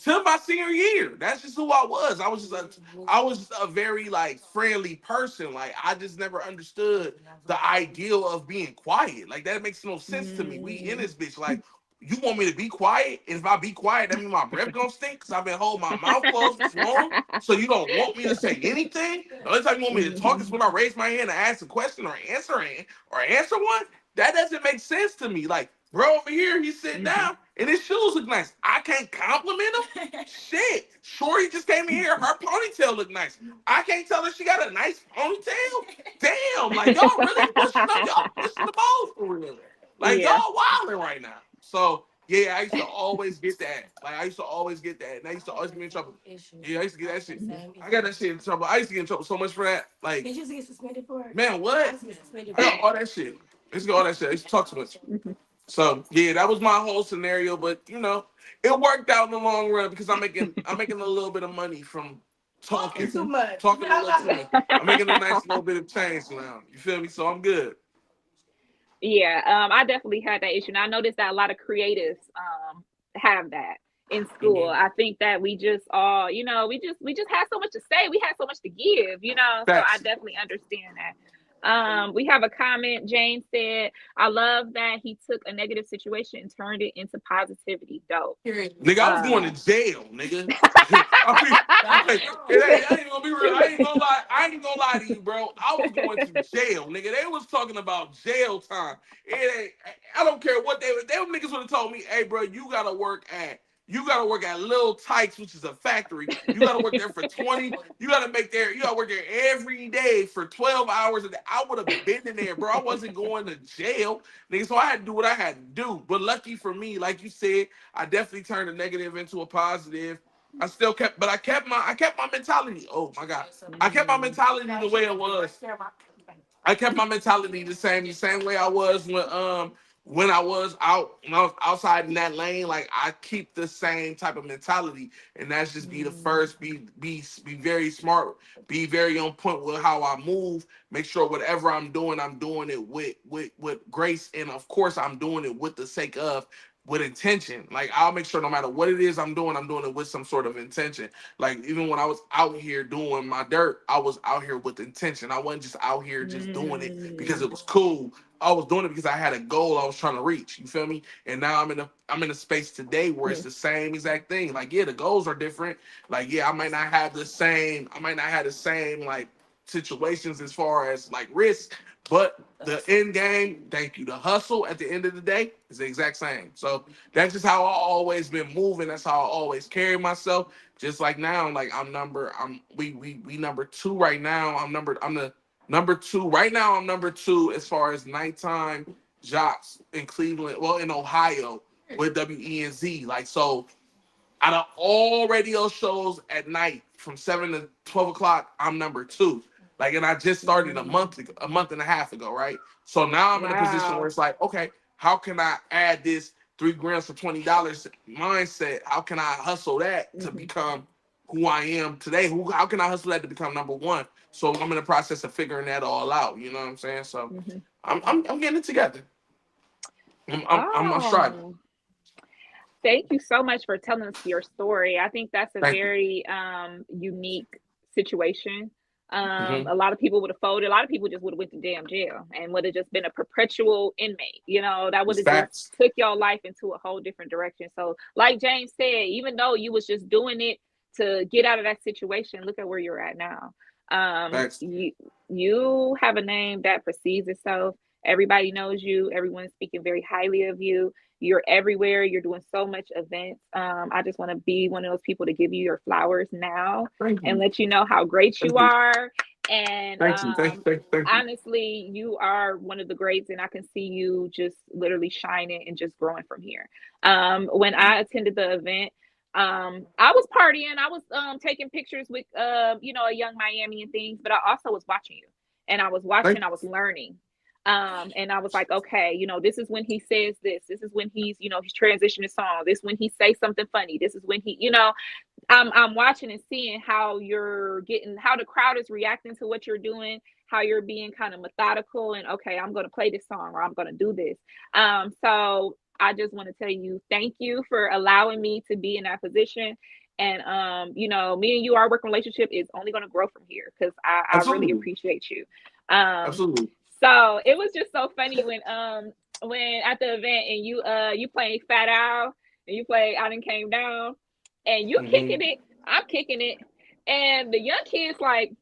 to my senior year. That's just who I was. I was just a very like friendly person. Like I just never understood the ideal of being quiet. Like that makes no sense to me. We in Mm. this bitch. Like you want me to be quiet? And if I be quiet, that means my breath gonna stink because I've been holding my mouth closed for long. So you don't want me to say anything? The only time you want me to talk is Mhm. when I raise my hand and ask a question or answer one. That doesn't make sense to me. Like, bro, over here, he's sitting Mhm. down and his shoes look nice. I can't compliment him. Shit. Shorty just came in here. Her ponytail look nice. I can't tell her she got a nice ponytail. Damn, like y'all really pushing the balls for real. Like Yeah. y'all wilding right now. So yeah, I used to always get that. Like I used to always get that, and I used to always get in trouble. Yeah, I used to get that shit. I got that shit in trouble. I used to get in trouble so much for that. Like, Did you get suspended for it? man, I what? was suspended I for got it. all that shit. I used to get all that shit. I used to talk too much. Mhm. So yeah, that was my whole scenario. But it worked out in the long run because I'm making a little bit of money from Talking talking, too Mhm. much. talking a little too much. I'm making a nice little bit of change now. You feel me? So I'm good. Yeah, I definitely had that issue. And I noticed that a lot of creatives have that in school. Mhm. I think that we just all, we just had so much to say. We had so much to give. So I Facts. definitely understand that. We have a comment. Jane said, I love that he took a negative situation and turned it into positivity. Dope. Period. Nigga, I was going Uh to jail, nigga. I mean, like, I ain't gonna be real. I ain't gonna lie. I ain't gonna lie to you, bro. I was going to jail, nigga. They was talking about jail time. It ain't. I don't care what they niggas would have told me. Hey, bro, you gotta work at Lil Tykes, which is a factory. You gotta work there for 20. You gotta work there every day for 12 hours a day. I would have been in there, bro. I wasn't going to jail, nigga. So I had to do what I had to do. But lucky for me, like you said, I definitely turned a negative into a positive. I kept my mentality. Oh my god, I kept my mm, mentality the way it was. I kept my mentality the same way I was when I was outside in that lane. Like I keep the same type of mentality, and that's just be the mm, first, be very smart, be very on point with how I move. Make sure whatever I'm doing it with grace, and of course I'm doing it with the sake of with intention. Like I'll make sure no matter what it is I'm doing it with some sort of intention. Like even when I was out here doing my dirt, I was out here with intention. I wasn't just out here just doing it because mm, it was cool. I was doing it because I had a goal I was trying to reach. You feel me? And now I'm in a space today where it's the same exact thing. Like yeah, the goals are different. Like yeah, I might not have the same like situations as far as like risk, but the end game, thank you. The hustle at the end of the day is the exact same. So that's just how I always been moving. That's how I always carry myself. Just like now, like we number two right now. I'm the number two right now. I'm number two as far as nighttime jocks in Cleveland, well in Ohio with WENZ. Like so, out of all radio shows at night from 7 to 12 o'clock, I'm number two. Like, and I just started a month and a half ago, right? So now I'm in a position where Wow. it's like, okay, how can I add this 3 grams for $20 mindset? How can I hustle that to Hmm. become who I am today? How can I hustle that to become number one? So I'm in the process of figuring that all out. You know what I'm saying? So Hmm. I'm getting it together. I'm striving. Oh, thank you so much for telling us your story. I think that's a Thank you. very unique situation. Hmm. A lot of people would have folded. A lot of people just would have went to damn jail and would have just been a perpetual inmate. You know, that would It's have just facts. took your life into a whole different direction. So, like James said, even though you was just doing it to get out of that situation, look at where you're at now. Facts. You have a name that precedes itself. Everybody knows you. Everyone's speaking very highly of you. You're everywhere. You're doing so much events. I just want to be one of those people to give you your flowers now Thank and you. let you know how great you Thank you. are. And Thank you. Thank you. honestly, you are one of the greats, and I can see you just literally shining and just growing from here. When I attended the event, I was partying. I was taking pictures with a young Miami and things, but I also was watching you, and I was Thank watching. I was learning. And I was like, okay, this is when he says this. This is when he's transitioning song. This when he say something funny. This is when I'm watching and seeing how the crowd is reacting to what you're doing, how you're being kind of methodical and okay, I'm going to play this song or I'm going to do this. So I just want to tell you thank you for allowing me to be in that position. And me and you, our working relationship is only going to grow from here because I really Absolutely. appreciate you. Um, Absolutely. so it was just so funny when at the event and you playing Fat Al and you play I Done Came Down and you Hmm. kicking it, I'm kicking it. And the young kids like,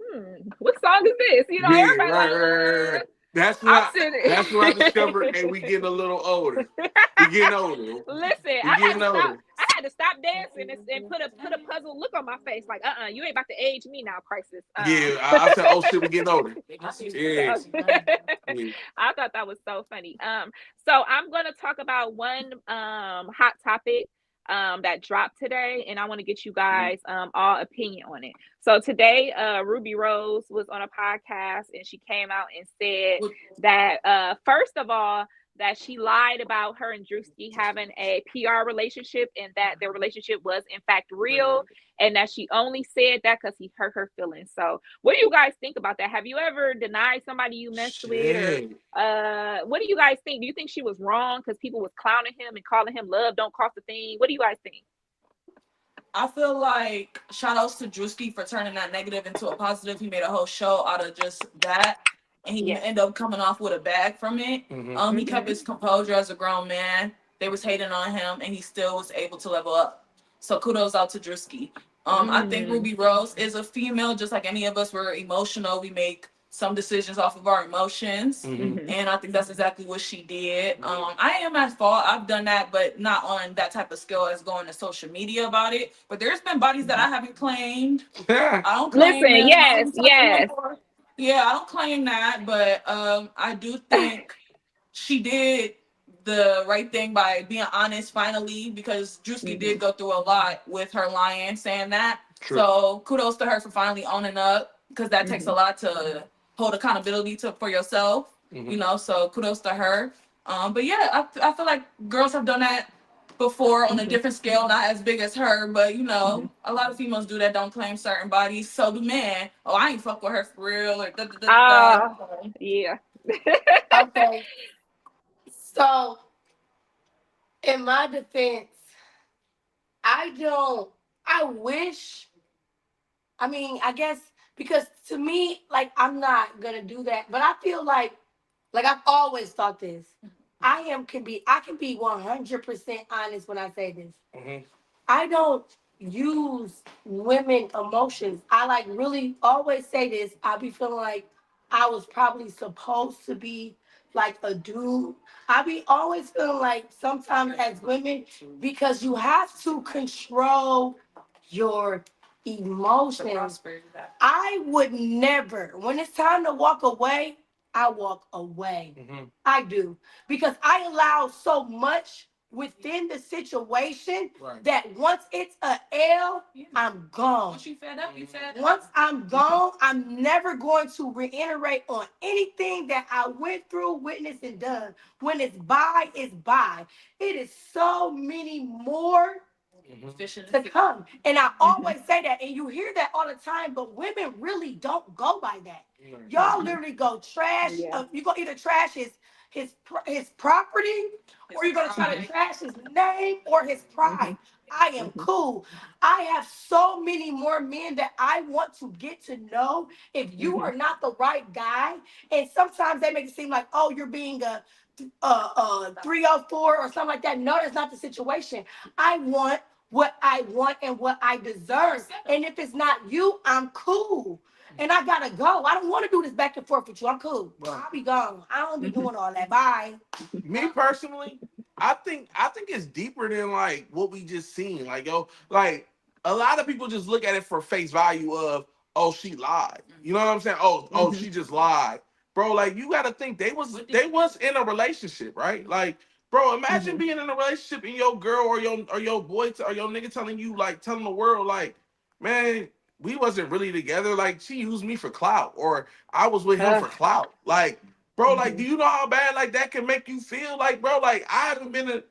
what song is this? Yeah, Everybody like, right. That's when I'm I that's when I discovered, sitting. hey, we getting a little older. We getting older. Listen, We getting older. I had to stop dancing and put a puzzled look on my face, like, you ain't about to age me now, crisis. Yeah, I said, oh shit, we getting older. Yeah. Yeah. I thought that was so funny. So I'm gonna talk about one hot topic that dropped today, and I want to get you guys all opinion on it. So today, Ruby Rose was on a podcast, and she came out and said that first of all, that she lied about her and Drewski having a PR relationship and that their relationship was in fact real and that she only said that because he hurt her feelings. So what do you guys think about that? Have you ever denied somebody you messed with or Shit. what do you guys think? Do you think she was wrong because people was clowning him and calling him love don't cost a thing? What do you guys think? I feel like shout outs to Drewski for turning that negative into a positive. He made a whole show out of just that. And he Yeah. ended up coming off with a bag from it. He kept Mm-hmm. his composure as a grown man. They was hating on him and he still was able to level up. So kudos out to Drewski. I think Mm. Ruby Rose is a female, just like any of us. We're emotional. We make some decisions off of our emotions. Hmm. Mm-hmm. And I think that's exactly what she did. I am at fault. I've done that, but not on that type of scale as going to social media about it. But there's been bodies that I haven't claimed. Yeah. I don't claim Listen, them. I yes, don't claim them yes. for. Yeah, I don't claim that, but I do think she did the right thing by being honest finally because Drewski Mm-hmm. did go through a lot with her lying, saying that. True. So kudos to her for finally owning up because that takes Mm-hmm. a lot to hold accountability to for yourself. Hmm. So kudos to her. But yeah, I feel like girls have done that before on a Mm-hmm. different scale, not as big as her, but Mm-hmm. a lot of females do that, don't claim certain bodies. So do men. Oh, I ain't fuck with her for real, or da da da da Ah, da. yeah. Okay. So, in my defense, I don't, I wish, I mean, I guess, because to me, like, I'm not gonna do that, but I feel like I've always thought this. I can be 100% honest when I say this. Hmm. I don't use women emotions. I like really always say this. I be feeling like I was probably supposed to be like a dude. I be always feeling like sometimes as women, because you have to control your emotions. I would never, when it's time to walk away, I walk away. I do. Because I allow so much within the situation that once it's a L, I'm gone. Once you fed up, you fed up. Once I'm gone, I'm never going to reiterate on anything that I went through, witnessed, and done. When it's by, it's by. It is so many more to come. And I always say that, and you hear that all the time, but women really don't go by that. Y'all literally go trash. Yeah. You go either trash his property, or you're gonna try to trash his name or his pride. I am cool. I have so many more men that I want to get to know. If you are not the right guy, and sometimes they make it seem like, oh, you're being a 304 or something like that. No, that's not the situation. I want what I want and what I deserve. And if it's not you, I'm cool. And I gotta go. I don't want to do this back and forth with you. I'm cool. I'll be gone. I don't be doing all that. Bye. Me personally, I think it's deeper than like what we just seen. Like yo, like a lot of people just look at it for face value of oh she lied. You know what I'm saying? Oh she just lied, bro. Like you got to think they was in a relationship, right? Like bro, imagine being in a relationship and your girl or your boy or your nigga telling you like telling the world like man. We wasn't really together. Like she used me for clout, or I was with him Uh, for clout. Like bro, like, do you know how bad like that can make you feel? Like, bro, like I haven't been in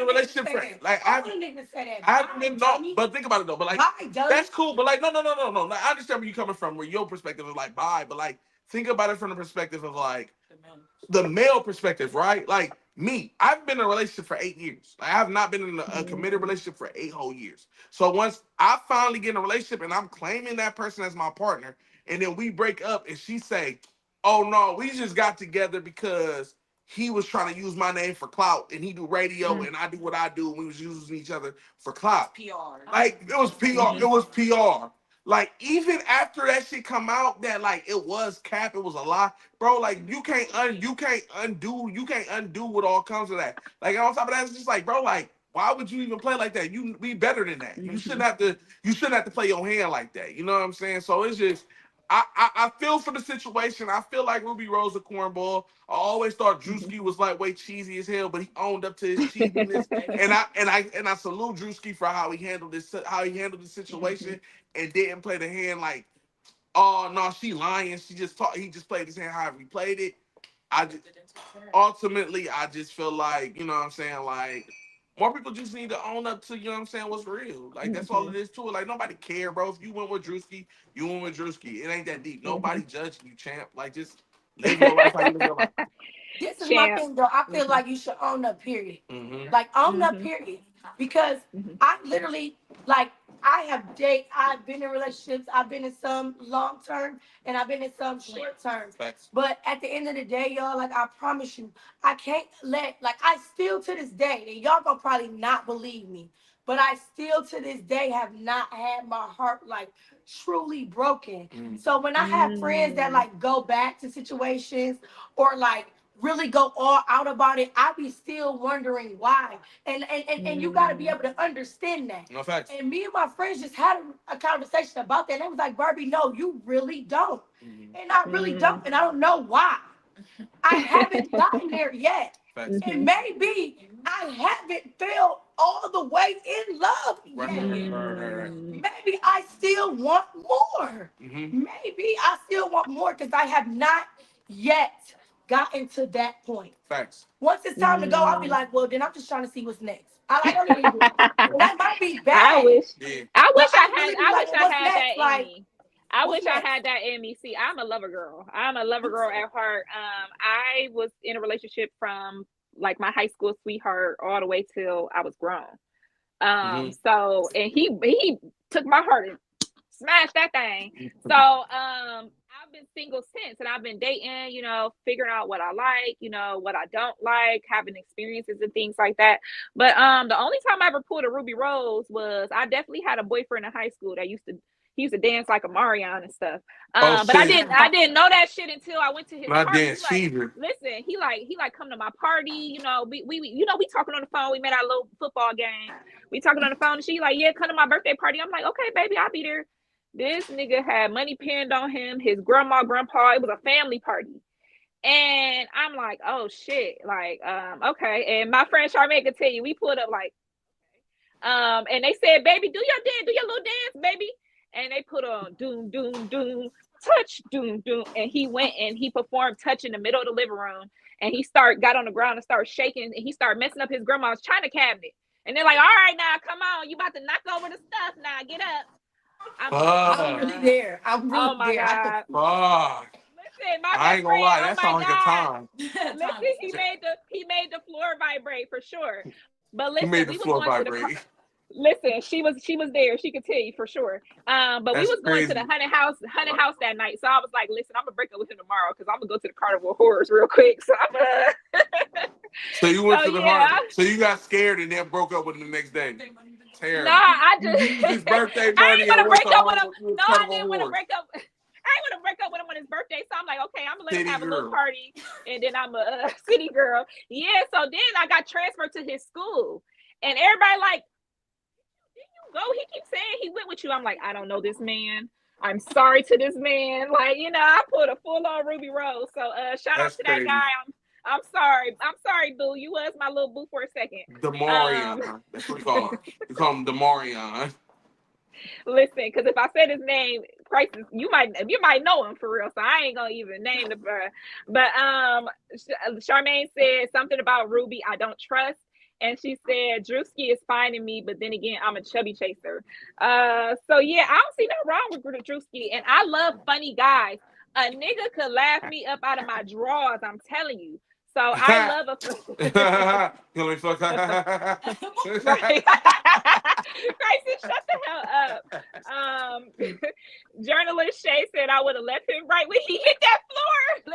a relationship for like I haven't been no, but think about it though. But like that's cool. But like no. Like, I understand where you're coming from, where your perspective is like bye, but like think about it from the perspective of like the male perspective, right? Like me, I've been in a relationship for 8 years. Like, I have not been in a committed relationship for 8 whole years. So once I finally get in a relationship and I'm claiming that person as my partner, and then we break up and she say, "Oh no, we just got together because he was trying to use my name for clout, and he do radio and I do what I do, and we was using each other for clout." PR. Like it was PR. It was PR. Like even after that shit come out, that like it was cap, it was a lie, bro. Like you can't undo what all comes of that. Like on top of that, it's just like, bro, like why would you even play like that? You be better than that. You shouldn't have to play your hand like that. You know what I'm saying? So it's just I feel for the situation. I feel like Ruby Rose a cornball. I always thought Drewski was like way cheesy as hell, but he owned up to his cheesiness. And I salute Drewski for how he handled the situation and didn't play the hand like, oh no, she lying. He just played his hand however he played it. I just ultimately I just feel like, you know what I'm saying, like more people just need to own up to, you know what I'm saying, what's real. Like that's all it is to it. Like nobody care, bro. If you went with Drewski, you went with Drewski. It ain't that deep. Nobody judging you, champ. Like just live your life how you live your life. This is my Champ. thing though. I feel like you should own up, period. Like own up, period. Because I literally like I've been in relationships, I've been in some long term and I've been in some short term. Facts. But at the end of the day, y'all, like I promise you, I can't like I still to this day, and y'all gonna probably not believe me, but I still to this day have not had my heart like truly broken. So when I have friends that Mm. like go back to situations or like really go all out about it, I be still wondering why. And you gotta be Mm. able to understand that. No facts. And me and my friends just had a conversation about that. And they was like, Barbie, no, you really don't. And I really don't. Mm. And I don't know why. I haven't gotten there yet. Facts. And maybe I haven't felt all the way in love Right, yet. right. Mm. Maybe I still want more. Maybe I still want more because I have not yet gotten to that point. Facts. Once it's time to go, I'll be Mm. like, well, then I'm just trying to see what's next. I don't even do. And that might be I bad, wish Yeah. I but wish I really be I like, wish well, I what's had that next? in Like, me. I what's wish I next? had that in me. See, I'm a lover girl. I'm a lover girl at heart. I was in a relationship from like my high school sweetheart all the way till I was grown. So and he took my heart and smashed that thing. So I I've been single since, and I've been dating, figuring out what I like, what I don't like, having experiences and things like that. But the only time I ever pulled a Ruby Rose was I definitely had a boyfriend in high school that he used to dance like a Marion and stuff. Oh But I shit. didn't know that shit until I went to his Not party. dance fever. Listen, he like come to my party, we talking on the phone. We made our little football game. We talking on the phone and she like, yeah, come to my birthday party. I'm like, okay, baby, I'll be there. This nigga had money pinned on him, his grandma, grandpa. It was a family party. And I'm like, oh shit. Like, okay. And my friend Charmaine could tell you, we pulled up like, and they said, baby, do your dance, do your little dance, baby. And they put on doom, doom, doom, touch, doom, doom. And he went and he performed touch in the middle of the living room. And he got on the ground and started shaking. And he started messing up his grandma's china cabinet. And they're like, all right, now, come on. You about to knock over the stuff now. Get up. I'm like, I'm really there. I'm really oh my there. God. Fuck. Listen, my I best ain't gonna friend, lie, oh that my sounds like a God. time. Listen, he made the floor vibrate for sure. But He listen, made the we was floor going to the car. vibrate. Listen, she was there. She could tell you for sure. But we That's was going to the crazy. haunted house that night. So I was like, listen, I'm gonna break up with him tomorrow because I'm gonna go to the Carnival of Horrors real quick. So I'm So you went so to the yeah. heart. So you got scared and then broke up with him the next day. Nah, Terrible. I You just used his birthday I ain't money want and to went break to up with him. home with No, I Carnival didn't want to Wars. break up. I ain't want to break up with him on his birthday. So I'm like, okay, I'm gonna let him City have a little girl. party, and then I'm a city girl. Yeah. So then I got transferred to his school, and everybody like, didn't you go? He keeps saying he went with you. I'm like, I don't know this man. I'm sorry to this man. Like, I put a full on Ruby Rose. So shout out That's to that crazy. guy. I'm sorry. I'm sorry, boo. You was my little boo for a second. Demarion. That's what we call him. We call him Demarion. Listen, because if I said his name, crisis, you might know him for real. So I ain't gonna even name the bruh. But Charmaine said something about Ruby I don't trust. And she said Drewski is finding me, but then again, I'm a chubby chaser. So yeah, I don't see nothing wrong with Drewski. And I love funny guys. A nigga could laugh me up out of my drawers, I'm telling you. So I love a You let me fuck. right. Crisis, shut the hell up. Journalist Shay said I would have left him right when he hit that floor.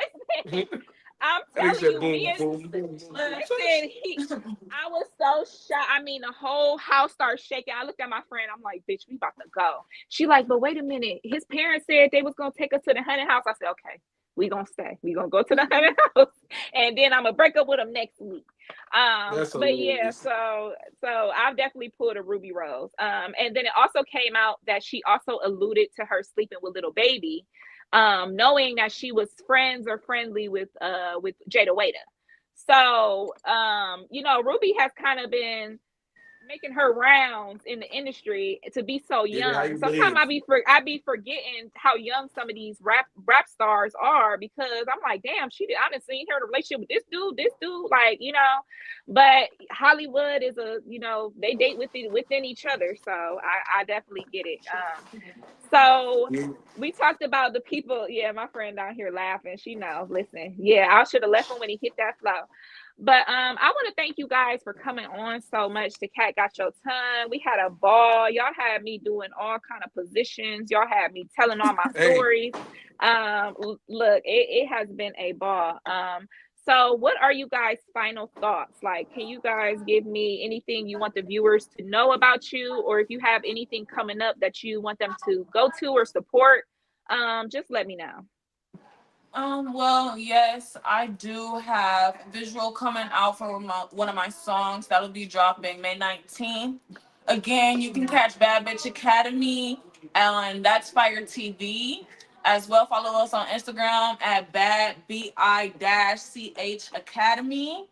Listen, I'm And he telling said you, boom, me and boom, boom, boom. listen, I was so shocked. I mean, the whole house started shaking. I looked at my friend. I'm like, bitch, we about to go. She like, but wait a minute. His parents said they was gonna take us to the haunted house. I said, okay, we gonna stay. We gonna go to the haunted house, and then I'm gonna break up with him next week. That's But yeah, hilarious. so I've definitely pulled a Ruby Rose. And then it also came out that she also alluded to her sleeping with little baby, knowing that she was friends or friendly with Jada Waiter. So Ruby has kind of been making her rounds in the industry to be so Get it how young. you Sometimes live. I be forgetting how young some of these rap stars are because I'm like, damn, I done seen her in a relationship with this dude, like, but Hollywood is they date within each other. So I definitely get it. So we talked about the people. Yeah, my friend down here laughing. She know. Listen, yeah, I should have left him when he hit that flow. But I want to thank you guys for coming on so much. The Cat Got Your Tongue. We had a ball. Y'all had me doing all kind of positions. Y'all had me telling all my Hey, stories. Look, it has been a ball. So what are you guys' final thoughts? Like, can you guys give me anything you want the viewers to know about you, or if you have anything coming up that you want them to go to or support? Just let me know. Well, yes, I do have visual coming out for one of my songs that'll be dropping May 19th. Again, you can catch Bad Bitch Academy on That's Fire TV. As well, follow us on Instagram at Bad BI-CH Academy.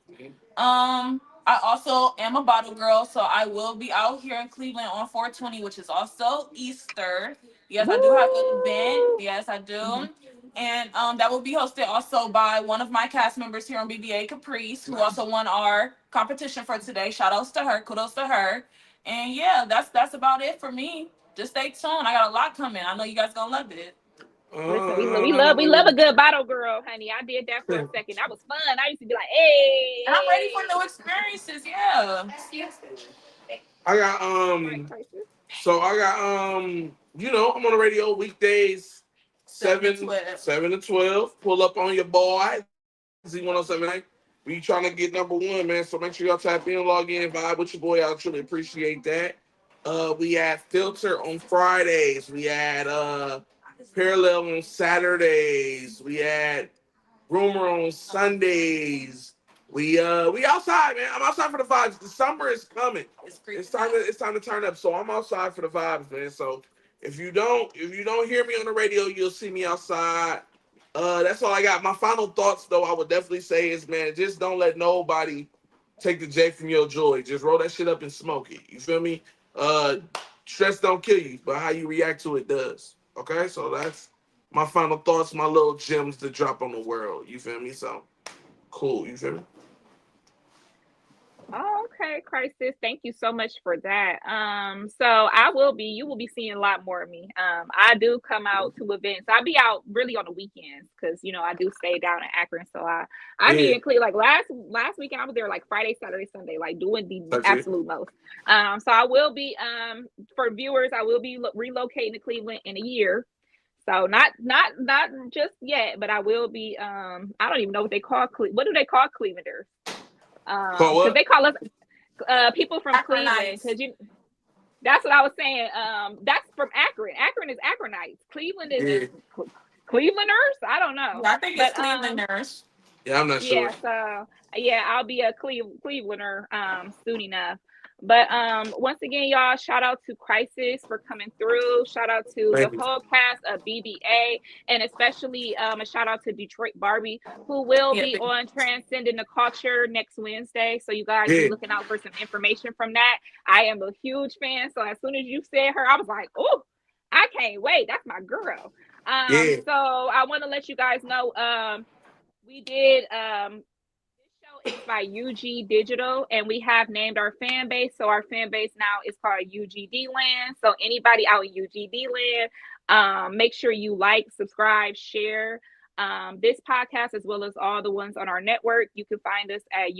I also am a bottle girl, so I will be out here in Cleveland on 420, which is also Easter. Yes, I do have an event. Woo! Yes, I do. And that will be hosted also by one of my cast members here on BBA Caprice, who also won our competition for today. Shout outs to her, kudos to her. And yeah, that's about it for me. Just stay tuned. I got a lot coming. I know you guys gonna love it. Listen, we love a good bottle girl, honey. I did that for a second. That was fun. I used to be like, hey, And I'm ready for hey. new experiences. Yeah. I got Right, crisis. so I got I'm on the radio weekdays 7 to 12. Pull up on your boy, Z1078. We trying to get number one, man. So make sure y'all tap in, log in, vibe with your boy. I truly appreciate that. We had Filter on Fridays. We had Parallel on Saturdays. We had Rumor on Sundays. We outside, man. I'm outside for the vibes. The summer is coming. It's time to turn up. So I'm outside for the vibes, man. So if you don't hear me on the radio, you'll see me outside. That's all I got. My final thoughts, though, I would definitely say is, man, just don't let nobody take the J from your joy. Just roll that shit up and smoke it. You feel me? Uh, Stress don't kill you, but how you react to it does. Okay, so that's my final thoughts, my little gems to drop on the world. You feel me? So cool. You feel me? Oh, okay, Crisis. Thank you so much for that. So you will be seeing a lot more of me. I do come out to events. I be out really on the weekends because I do stay down in Akron. So I be Yeah, in Cleveland. Like last weekend, I was there like Friday, Saturday, Sunday, like doing the that's it. absolute most. So I will be for viewers, I will be relocating to Cleveland in a year. So not just yet, but I will be. I don't even know what they call what do they call Clevelanders? Call Because they what? call us people from Cleveland. Acronites. Because that's what I was saying. That's from Akron. Akron is Akronites. Cleveland is Yeah, Clevelanders. I don't know, Yeah, I think it's but Clevelanders. yeah. I'm not sure. yeah, so yeah, I'll be a Clevelander soon enough. But once again, y'all, shout out to Crisis for coming through. Shout out to the Thank you. whole cast of BBA, and especially a shout out to Detroit Barbie, who will Yeah, be on Transcending the Culture next Wednesday. So you guys be Yeah, looking out for some information from that. I am a huge fan. So as soon as you said her, I was like, oh, I can't wait. That's my girl. yeah. So I want to let you guys know. We did this show is by UG Digital, and we have named our fan base. So our fan base now is called UGD Land. So anybody out in UGD Land, make sure you like, subscribe, share this podcast as well as all the ones on our network. You can find us at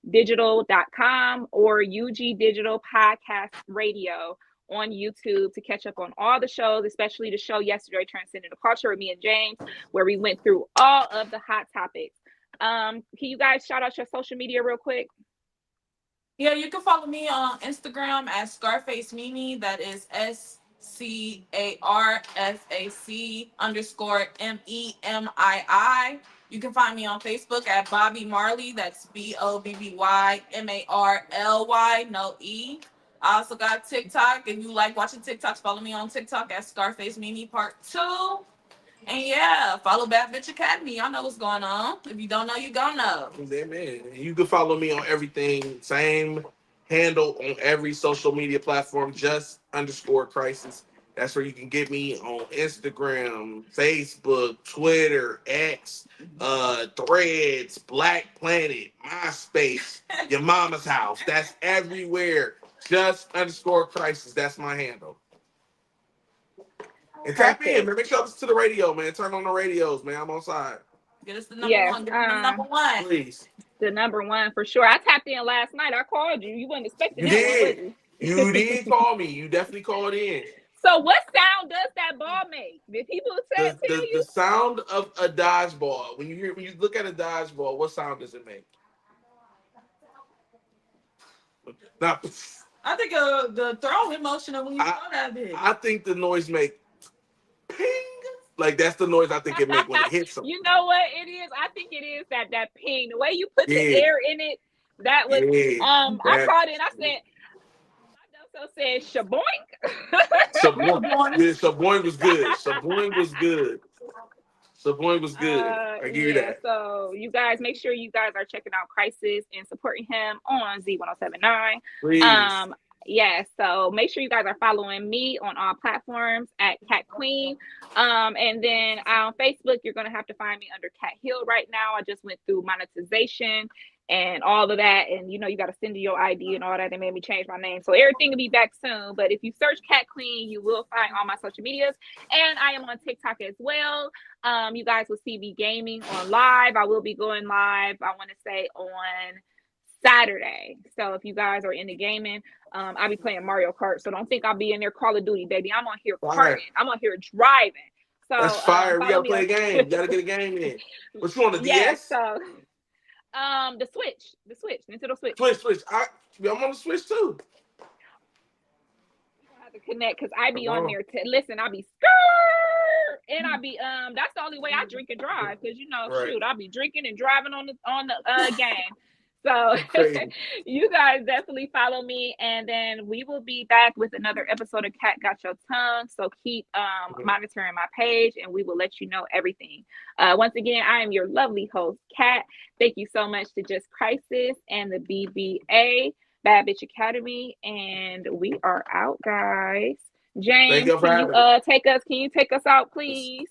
ugdigital.com or UG Digital Podcast Radio on YouTube to catch up on all the shows, especially the show yesterday, Transcendent Culture, with me and James, where we went through all of the hot topics. Can you guys shout out your social media real quick? Yeah, you can follow me on Instagram at Scarface Mimi. That is SCARFAC_MEMII. You can find me on Facebook at Bobby Marley. That's BOBBYMARLY. No E. I also got TikTok. If you like watching TikToks, follow me on TikTok at Scarface Mimi Part 2. And yeah, follow Bad Bitch Academy. Y'all know what's going on. If you don't know, you gonna know. Amen. You can follow me on everything. Same handle on every social media platform. Just underscore crisis. That's where you can get me on Instagram, Facebook, Twitter, X, Threads, Black Planet, MySpace, your mama's house. That's everywhere. Just underscore crisis. That's my handle. And tap in, Perfect. man. Make sure it's to the radio, man. Turn on the radios, man. I'm on side. Get us the number Yes. one. Get them the number one. Please. The number one for sure. I tapped in last night. I called you. You wasn't expecting You that one, was did. you? You did call me. You definitely called in. So what sound does that ball make? Did people The tell the, the you? sound of a dodgeball. When you look at a dodgeball, what sound does it make? Not. I think the throwing motion of when you I throw that bitch. I think the noise make ping. Like that's the noise I think it make when it hits something. You know what it is? I think it is that ping. The way you put the Yeah, air in it, that was yeah. I That called it and I said my so said shaboink. Subboy, One. yeah, Subboy was good. Subboy was good. Subboy was good. I give you Yeah, that. so you guys make sure you guys are checking out Crisis and supporting him on Z1079. Please. Yeah, so make sure you guys are following me on all platforms at Cat Queen. And then on Facebook, you're gonna have to find me under Cat Hill right now. I just went through monetization and all of that, and you got to send you your ID and all that. They made me change my name, so everything will be back soon. But if you search Cat Queen, you will find all my social medias, and I am on TikTok as well. You guys will see me gaming on live. I will be going live, I want to say on Saturday. So if you guys are into gaming, I'll be playing Mario Kart. So don't think I'll be in there Call of Duty, baby. I'm on here Fire. karting. I'm on here driving. That's So fire. We follow gotta me play on a game. We gotta get a game in. What you on the yeah, DS? so the Switch, Nintendo Switch. Switch, switch. I'm on the Switch too. We gonna have to connect because I be Come on on. there to listen, I be skirt and I be that's the only way I drink and drive because Right. shoot, I'll be drinking and driving on the game. So Crazy. you guys definitely follow me, and then we will be back with another episode of Cat Got Your Tongue. So keep monitoring my page, and we will let you know everything. Once again, I am your lovely host, Cat. Thank you so much to Just Crisis and the BBA Bad Bitch Academy, and we are out, guys. Thank James, you for having me. Can you take us out, please?